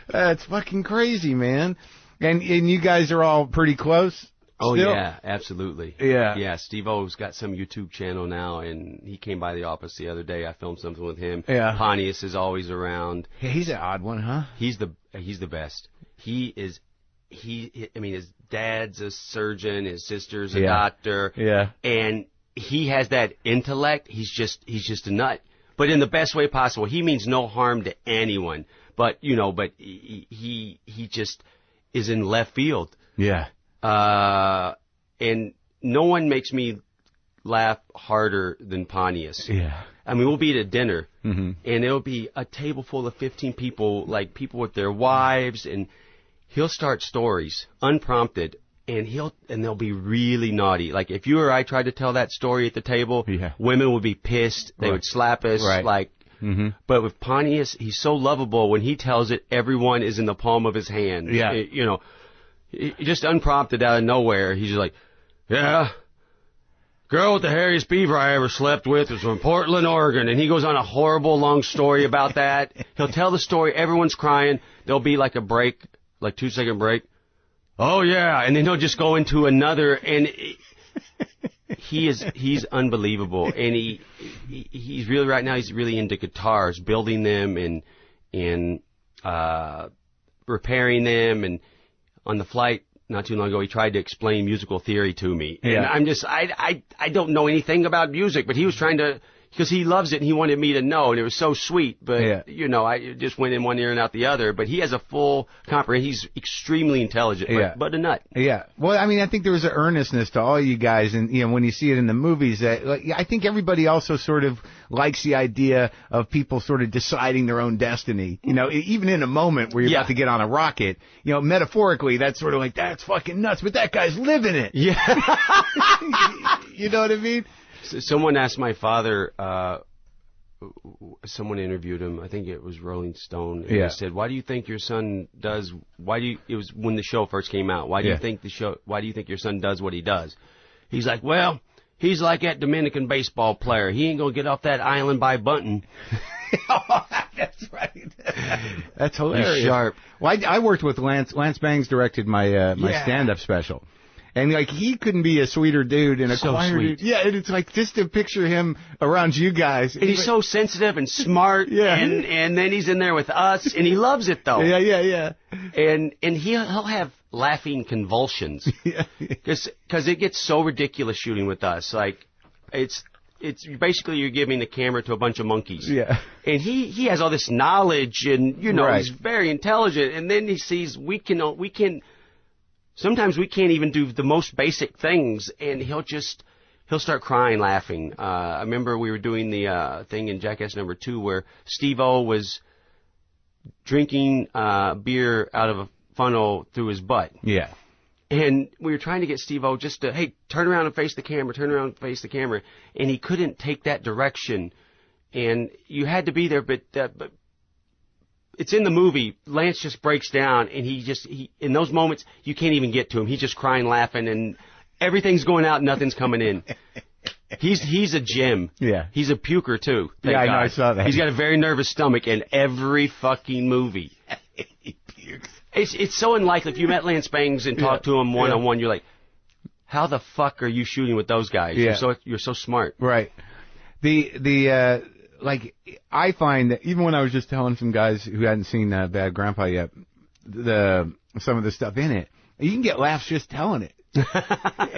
That's fucking crazy, man. And you guys are all pretty close? Oh, still? Yeah, absolutely. Yeah. Yeah, Steve-O's got some YouTube channel now, and he came by the office the other day. I filmed something with him. Yeah. Pontius is always around. Yeah, he's an odd one, huh? He's the best. His dad's a surgeon, his sister's a doctor. Yeah. And he has that intellect. He's just a nut. But in the best way possible. He means no harm to anyone. But he just is in left field. Yeah. And no one makes me laugh harder than Pontius. Yeah. I mean, we'll be at a dinner, and it'll be a table full of 15 people, like people with their wives, and he'll start stories unprompted. And they'll be really naughty. Like, if you or I tried to tell that story at the table, women would be pissed. They would slap us. Right. Like, But with Pontius, he's so lovable. When he tells it, everyone is in the palm of his hand. Yeah. Just unprompted out of nowhere. He's just like, yeah, girl with the hairiest beaver I ever slept with was from Portland, Oregon. And he goes on a horrible long story about that. He'll tell the story. Everyone's crying. There'll be like a break, like 2-second break. Oh, yeah, and then he'll just go into another, and he's unbelievable, and he's really, right now, he's really into guitars, building them and repairing them, and on the flight not too long ago, he tried to explain musical theory to me, and I'm just, I don't know anything about music, but he was trying to, because he loves it, and he wanted me to know, and it was so sweet, but, I just went in one ear and out the other, but he has a full comprehension. He's extremely intelligent, but a nut. Yeah. Well, I mean, I think there was an earnestness to all you guys, and, when you see it in the movies, that, I think everybody also sort of likes the idea of people sort of deciding their own destiny, even in a moment where you're about to get on a rocket, metaphorically, that's sort of like, that's fucking nuts, but that guy's living it. Yeah. You know what I mean? Someone asked my father, someone interviewed him, I think it was Rolling Stone, and he said, why do you think your son does, it was when the show first came out, why do you think your son does what he does? He's like, well, he's like that Dominican baseball player. He ain't gonna get off that island by bunting. That's right. That's hilarious. He's sharp. Well, I worked with Lance. Lance Bangs directed my stand-up special. And like he couldn't be a sweeter dude and a quieter dude. Yeah, and it's like just to picture him around you guys. And he's so sensitive and smart. Yeah. And then he's in there with us, and he loves it though. Yeah. And he'll have laughing convulsions. Yeah. Because it gets so ridiculous shooting with us. Like it's basically you're giving the camera to a bunch of monkeys. Yeah. And he has all this knowledge, and Right. he's very intelligent. And then he sees sometimes we can't even do the most basic things, and he'll start crying, laughing. I remember we were doing the thing in Jackass #2 where Steve-O was drinking beer out of a funnel through his butt. Yeah. And we were trying to get Steve-O just to, hey, turn around and face the camera, and he couldn't take that direction. And you had to be there, but it's in the movie. Lance just breaks down, and he in those moments you can't even get to him. He's just crying, laughing, and everything's going out, nothing's coming in. He's a gem. Yeah. He's a puker too. Yeah, I know. I saw that. He's got a very nervous stomach in every fucking movie. He pukes. It's so unlikely. If you met Lance Bangs and talked to him one-on-one, you're like, how the fuck are you shooting with those guys? Yeah. You're so smart. Right. Like, I find that even when I was just telling some guys who hadn't seen Bad Grandpa yet, some of the stuff in it, you can get laughs just telling it.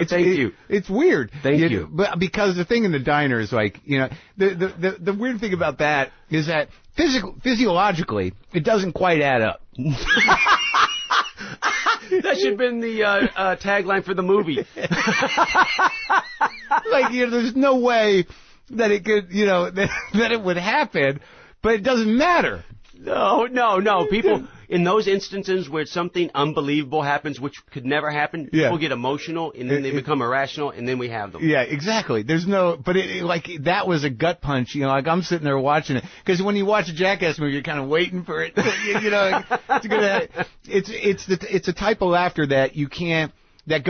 Thank you. It's weird. Thank you. But because the thing in the diner is like, the weird thing about that is that physiologically, it doesn't quite add up. That should have been the tagline for the movie. Like, there's no way that it could, that it would happen, but it doesn't matter. No. People, in those instances where something unbelievable happens, which could never happen, people get emotional, and then they become irrational, and then we have them. Yeah, exactly. There's no, but like, that was a gut punch, like I'm sitting there watching it. Because when you watch a Jackass movie, you're kind of waiting for it. It's a type of laughter that you can't, that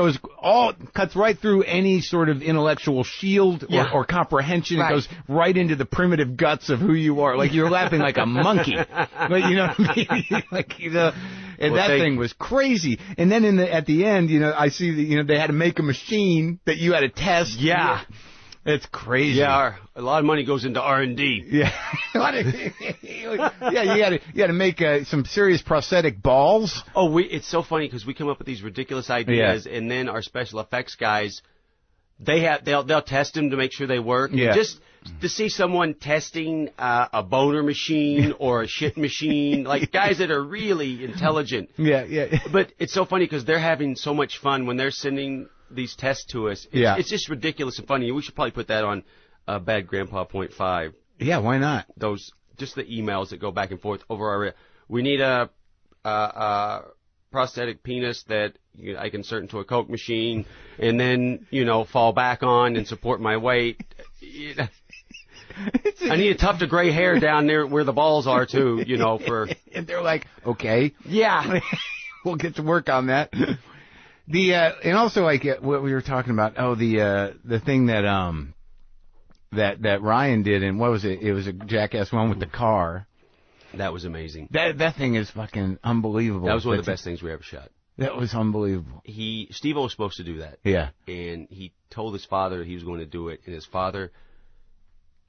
cuts right through any sort of intellectual shield or comprehension. Right. It goes right into the primitive guts of who you are. Like, you're laughing like a monkey. Like, you know what I mean? Like, and that thing was crazy. And then at the end, I see that, they had to make a machine that you had to test. Yeah. It's crazy. Yeah, a lot of money goes into R&D. Yeah. You got to make some serious prosthetic balls. Oh, it's so funny because we come up with these ridiculous ideas, and then our special effects guys, they'll test them to make sure they work. Yeah. Just to see someone testing a boner machine or a shit machine, like guys that are really intelligent. Yeah. But it's so funny because they're having so much fun when they're sending these tests to us. It's just ridiculous and funny. We should probably put that on Bad Grandpa .5. Yeah, why not? Those, just the emails that go back and forth over our. We need a prosthetic penis that I can insert into a Coke machine and then fall back on and support my weight. I need a tuft of gray hair down there where the balls are too. For. And they're like, okay, yeah, we'll get to work on that. And also like what we were talking about. Oh, the thing that that Ryan did, and what was it? It was a Jackass one with the car. That was amazing. That thing is fucking unbelievable. That was one of the best things we ever shot. That was unbelievable. Steve-O was supposed to do that. Yeah. And he told his father he was going to do it, and his father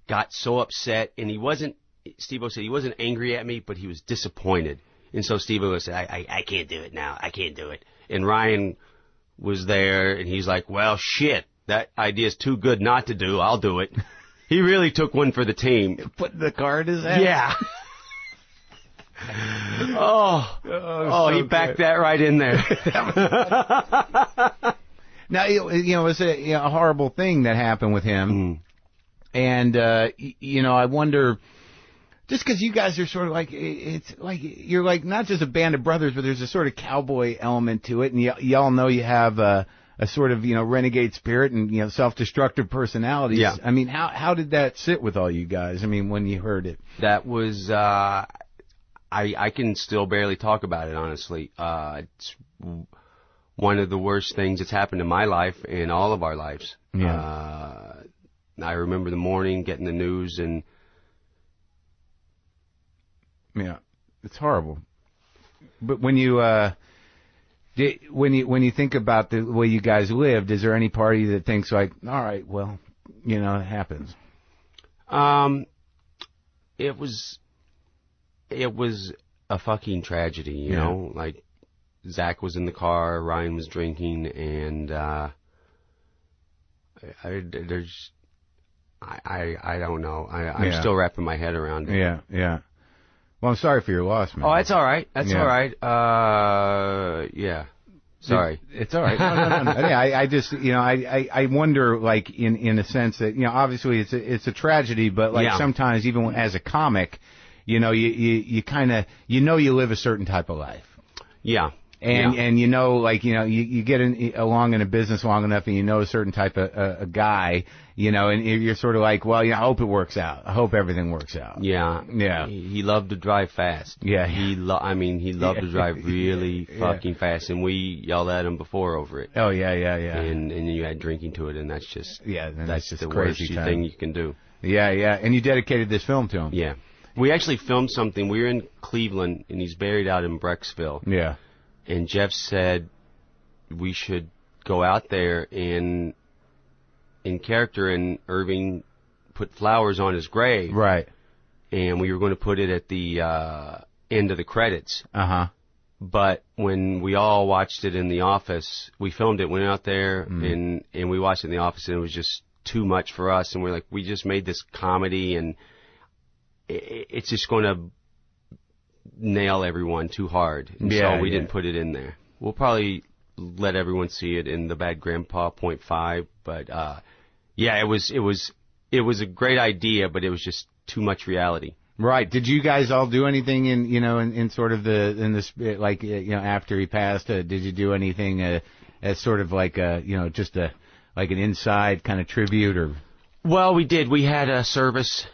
got so upset, and Steve-O said he wasn't angry at me, but he was disappointed. And so Steve-O said, I can't do it now. I can't do it. And Ryan was there, and he's like, well, shit, that idea's too good not to do. I'll do it. He really took one for the team. Put the car in his hand? Yeah. He backed that right in there. Now, it was a horrible thing that happened with him. And, I wonder, just because you guys are sort of like, it's like, you're like not just a band of brothers, but there's a sort of cowboy element to it. And y'all know you have a sort of, renegade spirit and, self-destructive personalities. Yeah. I mean, how did that sit with all you guys? I mean, when you heard it? That was, I can still barely talk about it, honestly. It's one of the worst things that's happened in my life and all of our lives. Yeah. I remember the morning getting the news and... Yeah, it's horrible. But when you, When you think about the way you guys lived, is there any party that thinks like, all right, well, it happens? It was a fucking tragedy, you know. Like Zach was in the car, Ryan was drinking, and I don't know. I'm still wrapping my head around it. Yeah, yeah. Well, I'm sorry for your loss, man. Oh, that's all right. That's all right. Yeah. Sorry. It's all right. No. I just, I wonder, like, in a sense that, obviously it's a tragedy, but like sometimes even as a comic, you kind of, you live a certain type of life. Yeah. And you get along in a business long enough and a certain type of a guy, and you're sort of like, well, I hope it works out. I hope everything works out. Yeah. Yeah. He loved to drive fast. Yeah. He loved to drive really fucking fast, and we yelled at him before over it. Oh, yeah. And you add drinking to it, and that's just that's just the crazy worst thing you can do. Yeah. And you dedicated this film to him. Yeah. We actually filmed something. We were in Cleveland, and he's buried out in Brecksville. Yeah. And Jeff said we should go out there and, in character, and Irving put flowers on his grave. Right. And we were going to put it at the end of the credits. Uh-huh. But when we all watched it in the office, we filmed it, went out there, and we watched it in the office, and it was just too much for us. And we're like, we just made this comedy, and it's just going to nail everyone too hard, and so we didn't put it in there. We'll probably let everyone see it in the Bad Grandpa .5, but it was a great idea, but it was just too much reality. Right. Did you guys all do anything in sort of like after he passed? Did you do anything as sort of like just like an inside kind of tribute or? Well, we did. We had a service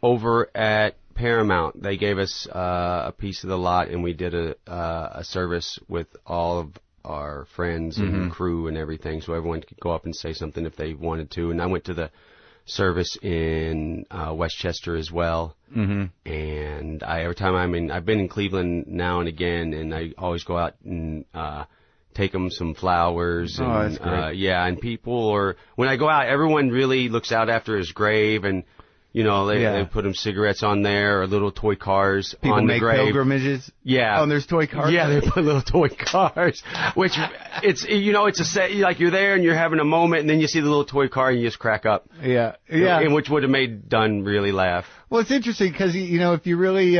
over at Paramount. They gave us a piece of the lot, and we did a service with all of our friends and crew and everything, so everyone could go up and say something if they wanted to. And I went to the service in Westchester as well. And every time I've been in Cleveland now and again, and I always go out and take them some flowers. And, that's great. And people, when I go out, everyone really looks out after his grave, and they put them cigarettes on there, or little toy cars people on the grave. People make pilgrimages? Yeah. Oh, and there's toy cars? Yeah, they put little toy cars, which it's a set, like you're there and you're having a moment, and then you see the little toy car and you just crack up. Yeah. And which would have made Dunn really laugh. Well, it's interesting because, if you really,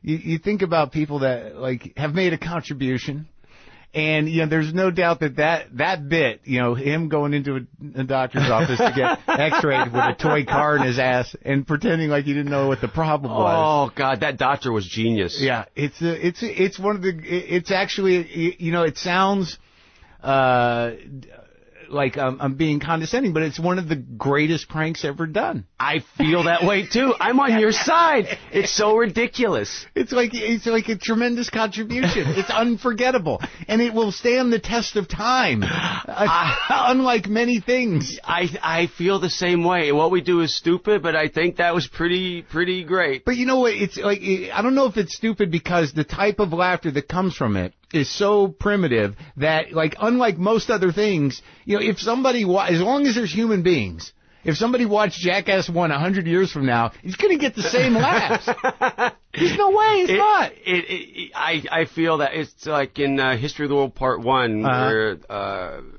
you think about people that, like, have made a contribution. And, there's no doubt that bit, him going into a doctor's office to get x-rayed with a toy car in his ass and pretending like he didn't know what the problem was. Oh, God, that doctor was genius. Yeah, it's one of the, it's actually, it sounds, like I'm being condescending, but it's one of the greatest pranks ever done. I feel that way too. I'm on your side. It's so ridiculous. It's like a tremendous contribution. It's unforgettable, and it will stand the test of time. Unlike many things, I feel the same way. What we do is stupid, but I think that was pretty great. But you know what? It's like, I don't know if it's stupid because the type of laughter that comes from it is so primitive that, like, unlike most other things, if somebody, as long as there's human beings, if somebody watched Jackass 1 100 years from now, he's going to get the same laughs. There's no way it's not. I feel that it's like in History of the World Part 1, where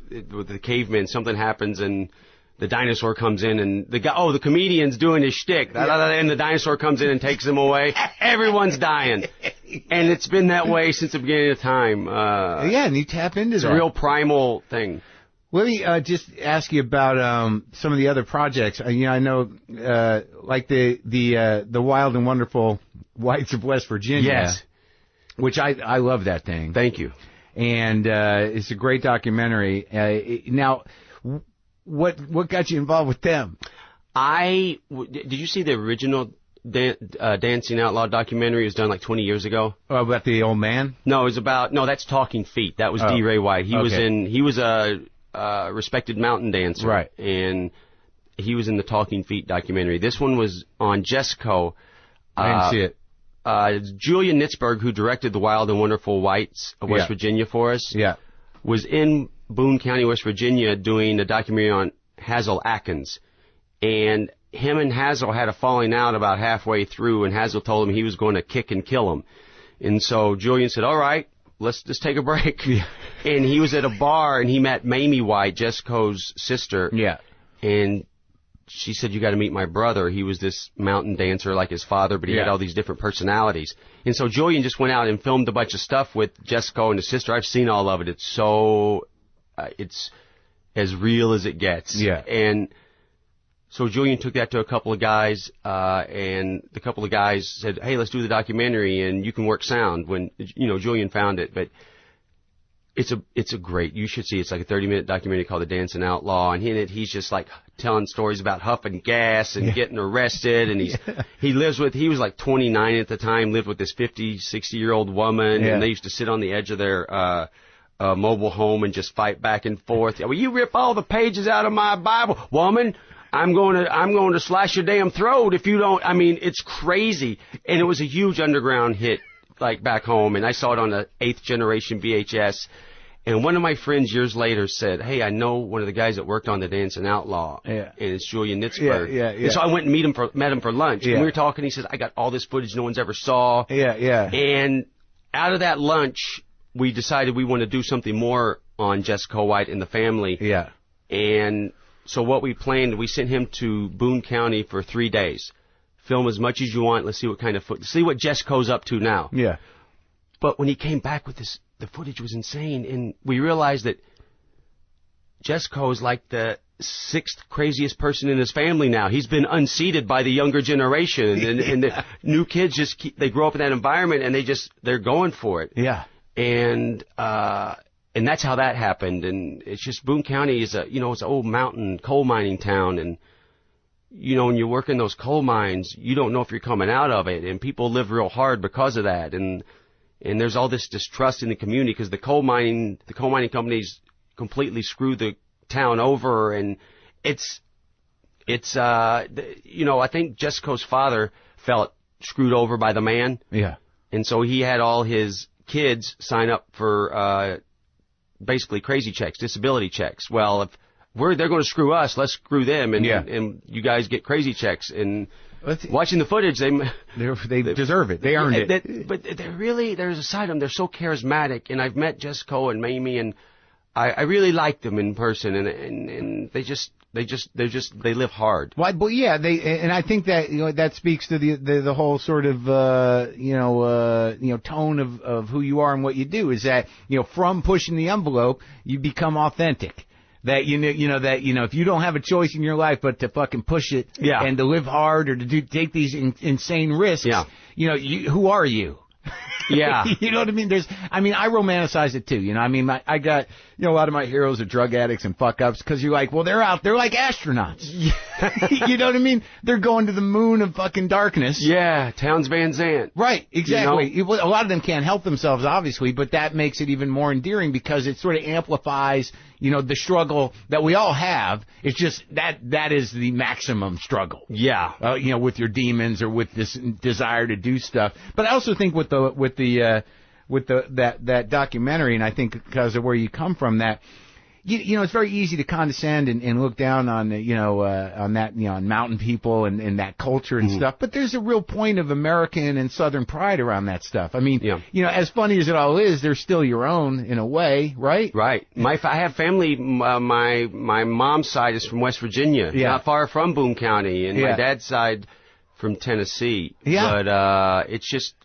with the cavemen, something happens and the dinosaur comes in, and the comedian's doing his shtick, and the dinosaur comes in and takes him away. Everyone's dying. And it's been that way since the beginning of time. And you tap into that. It's a real primal thing. Let me just ask you about some of the other projects. I know like the Wild and Wonderful Whites of West Virginia. Yes. Which I love that thing. Thank you. And it's a great documentary. Now, what got you involved with them? Did you see the original Dancing Outlaw documentary? It was done like 20 years ago. Oh, about the old man? No, it was that's Talking Feet. That was D. Ray White. He was a respected mountain dancer. Right. And he was in the Talking Feet documentary. This one was on Jesco. I didn't see it. Julian Nitzberg, who directed The Wild and Wonderful Whites of West Virginia for us, was in Boone County, West Virginia, doing a documentary on Hazel Atkins. And him and Hazel had a falling out about halfway through, and Hazel told him he was going to kick and kill him. And so Julian said, all right, let's just take a break. And he was at a bar, and he met Mamie White, Jessica's sister. And she said, you got to meet my brother. He was this mountain dancer like his father, but he had all these different personalities. And so Julian just went out and filmed a bunch of stuff with Jessica and his sister. I've seen all of it. It's so, it's as real as it gets. And so Julian took that to a couple of guys, and the couple of guys said, hey, let's do the documentary, and you can work sound when, Julian found it. But it's a great, you should see, it's like a 30-minute documentary called The Dancing Outlaw, and in it, he's just like telling stories about huffing gas and getting arrested, and he was like 29 at the time, lived with this 50, 60-year-old woman, and they used to sit on the edge of their mobile home and just fight back and forth. Well, you rip all the pages out of my Bible, woman, I'm going to slash your damn throat if you don't. I mean, it's crazy. And it was a huge underground hit, like back home, and I saw it on the 8th generation VHS. And one of my friends years later said, hey, I know one of the guys that worked on The Dancing Outlaw, and it's Julian Nitzberg. And so I went and met him for lunch, and we were talking. He says, I got all this footage no one's ever saw. And out of that lunch, we decided we want to do something more on Jessica White and the family. And so what we planned, we sent him to Boone County for 3 days. Film as much as you want. Let's see what kind of see what Jessica's up to now. But when he came back with this, the footage was insane, and we realized that Jessica is like the 6th craziest person in his family now. He's been unseated by the younger generation, and the new kids they grow up in that environment, and they're going for it. And that's how that happened. And it's just Boone County is it's an old mountain coal mining town, and when you work in those coal mines, you don't know if you're coming out of it, and people live real hard because of that. And there's all this distrust in the community because the coal mining companies completely screw the town over, and I think Jessica's father felt screwed over by the man. And so he had all his kids sign up for basically crazy checks, disability checks. Well, if they're going to screw us, let's screw them, and you guys get crazy checks. And watching the footage, they deserve it. They earned it. But there's a side of them. They're so charismatic, and I've met Jessica and Mamie, and I really like them in person, and they live hard. Well, but and I think that that speaks to the whole sort of tone of who you are and what you do, is that from pushing the envelope you become authentic. That if you don't have a choice in your life but to fucking push it and to live hard or to take these insane risks, who are you? You know what I mean? I romanticize it too. I got, a lot of my heroes are drug addicts and fuck ups because you're like, well, they're like astronauts. You know what I mean? They're going to the moon of fucking darkness. Townes Van Zandt. Right, exactly. A lot of them can't help themselves, obviously, but that makes it even more endearing because it sort of amplifies, the struggle that we all have. It's just that is the maximum struggle. With your demons or with this desire to do stuff. But I also think with that documentary, and I think because of where you come from, that it's very easy to condescend and look down on on mountain people and that culture and stuff. But there's a real point of American and Southern pride around that stuff. As funny as it all is, they're still your own in a way, right? Right. I have family. My mom's side is from West Virginia, not far from Boone County, and my dad's side from Tennessee. But it's just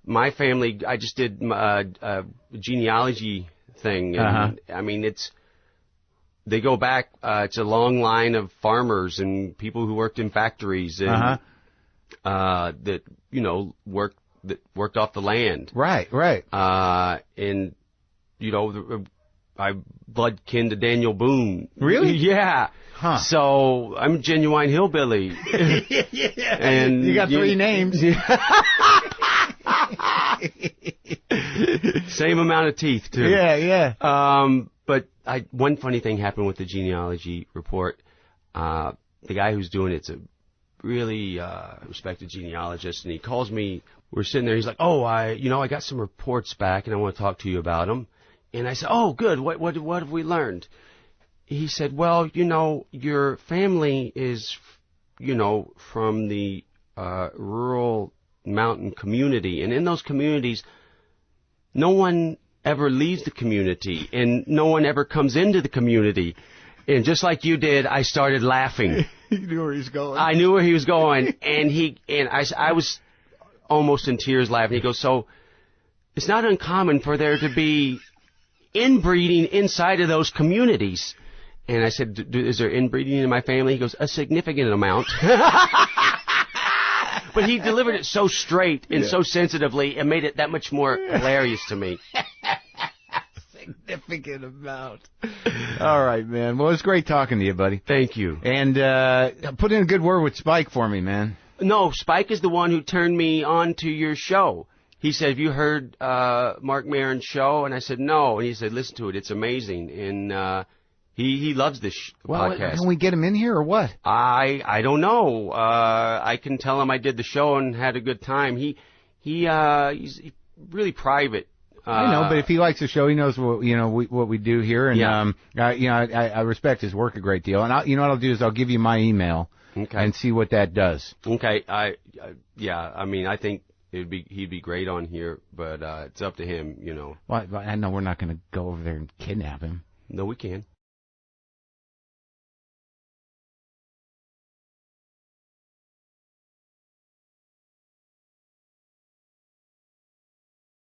my family. I just did a genealogy thing, and they go back. It's a long line of farmers and people who worked in factories and that worked off the land. Right. And I blood kin to Daniel Boone. Really? Yeah. Huh. So I'm a genuine hillbilly. And you got 3 names. Same amount of teeth too. But one funny thing happened with the genealogy report. The guy who's doing it's a really respected genealogist, and he calls me. We're sitting there. He's like, "Oh, I got some reports back, and I want to talk to you about them." And I said, "Oh, good. What have we learned?" He said, "Well, your family is, from the rural mountain community, and in those communities, no one ever leaves the community, and no one ever comes into the community." And just like you did, I started laughing. You knew where he was going. I knew where he was going, and I was almost in tears laughing. He goes, "So it's not uncommon for there to be inbreeding inside of those communities." And I said, "Is there inbreeding in my family?" He goes, "A significant amount." But he delivered it so straight and so sensitively, it made it that much more hilarious to me. Significant amount. All right, man. Well, it's great talking to you, buddy. Thank you. And put in a good word with Spike for me, man. No, Spike is the one who turned me on to your show. He said, "Have you heard Marc Maron's show?" And I said, "No." And he said, "Listen to it. It's amazing." And he loves this podcast. Can we get him in here or what? I don't know. I can tell him I did the show and had a good time. He's really private. I know, but if he likes the show, he knows what we do here, and I respect his work a great deal. And what I'll do is I'll give you my email and see what that does. Okay, I think he'd be great on here, but it's up to him, Well, I know we're not going to go over there and kidnap him. No, we can.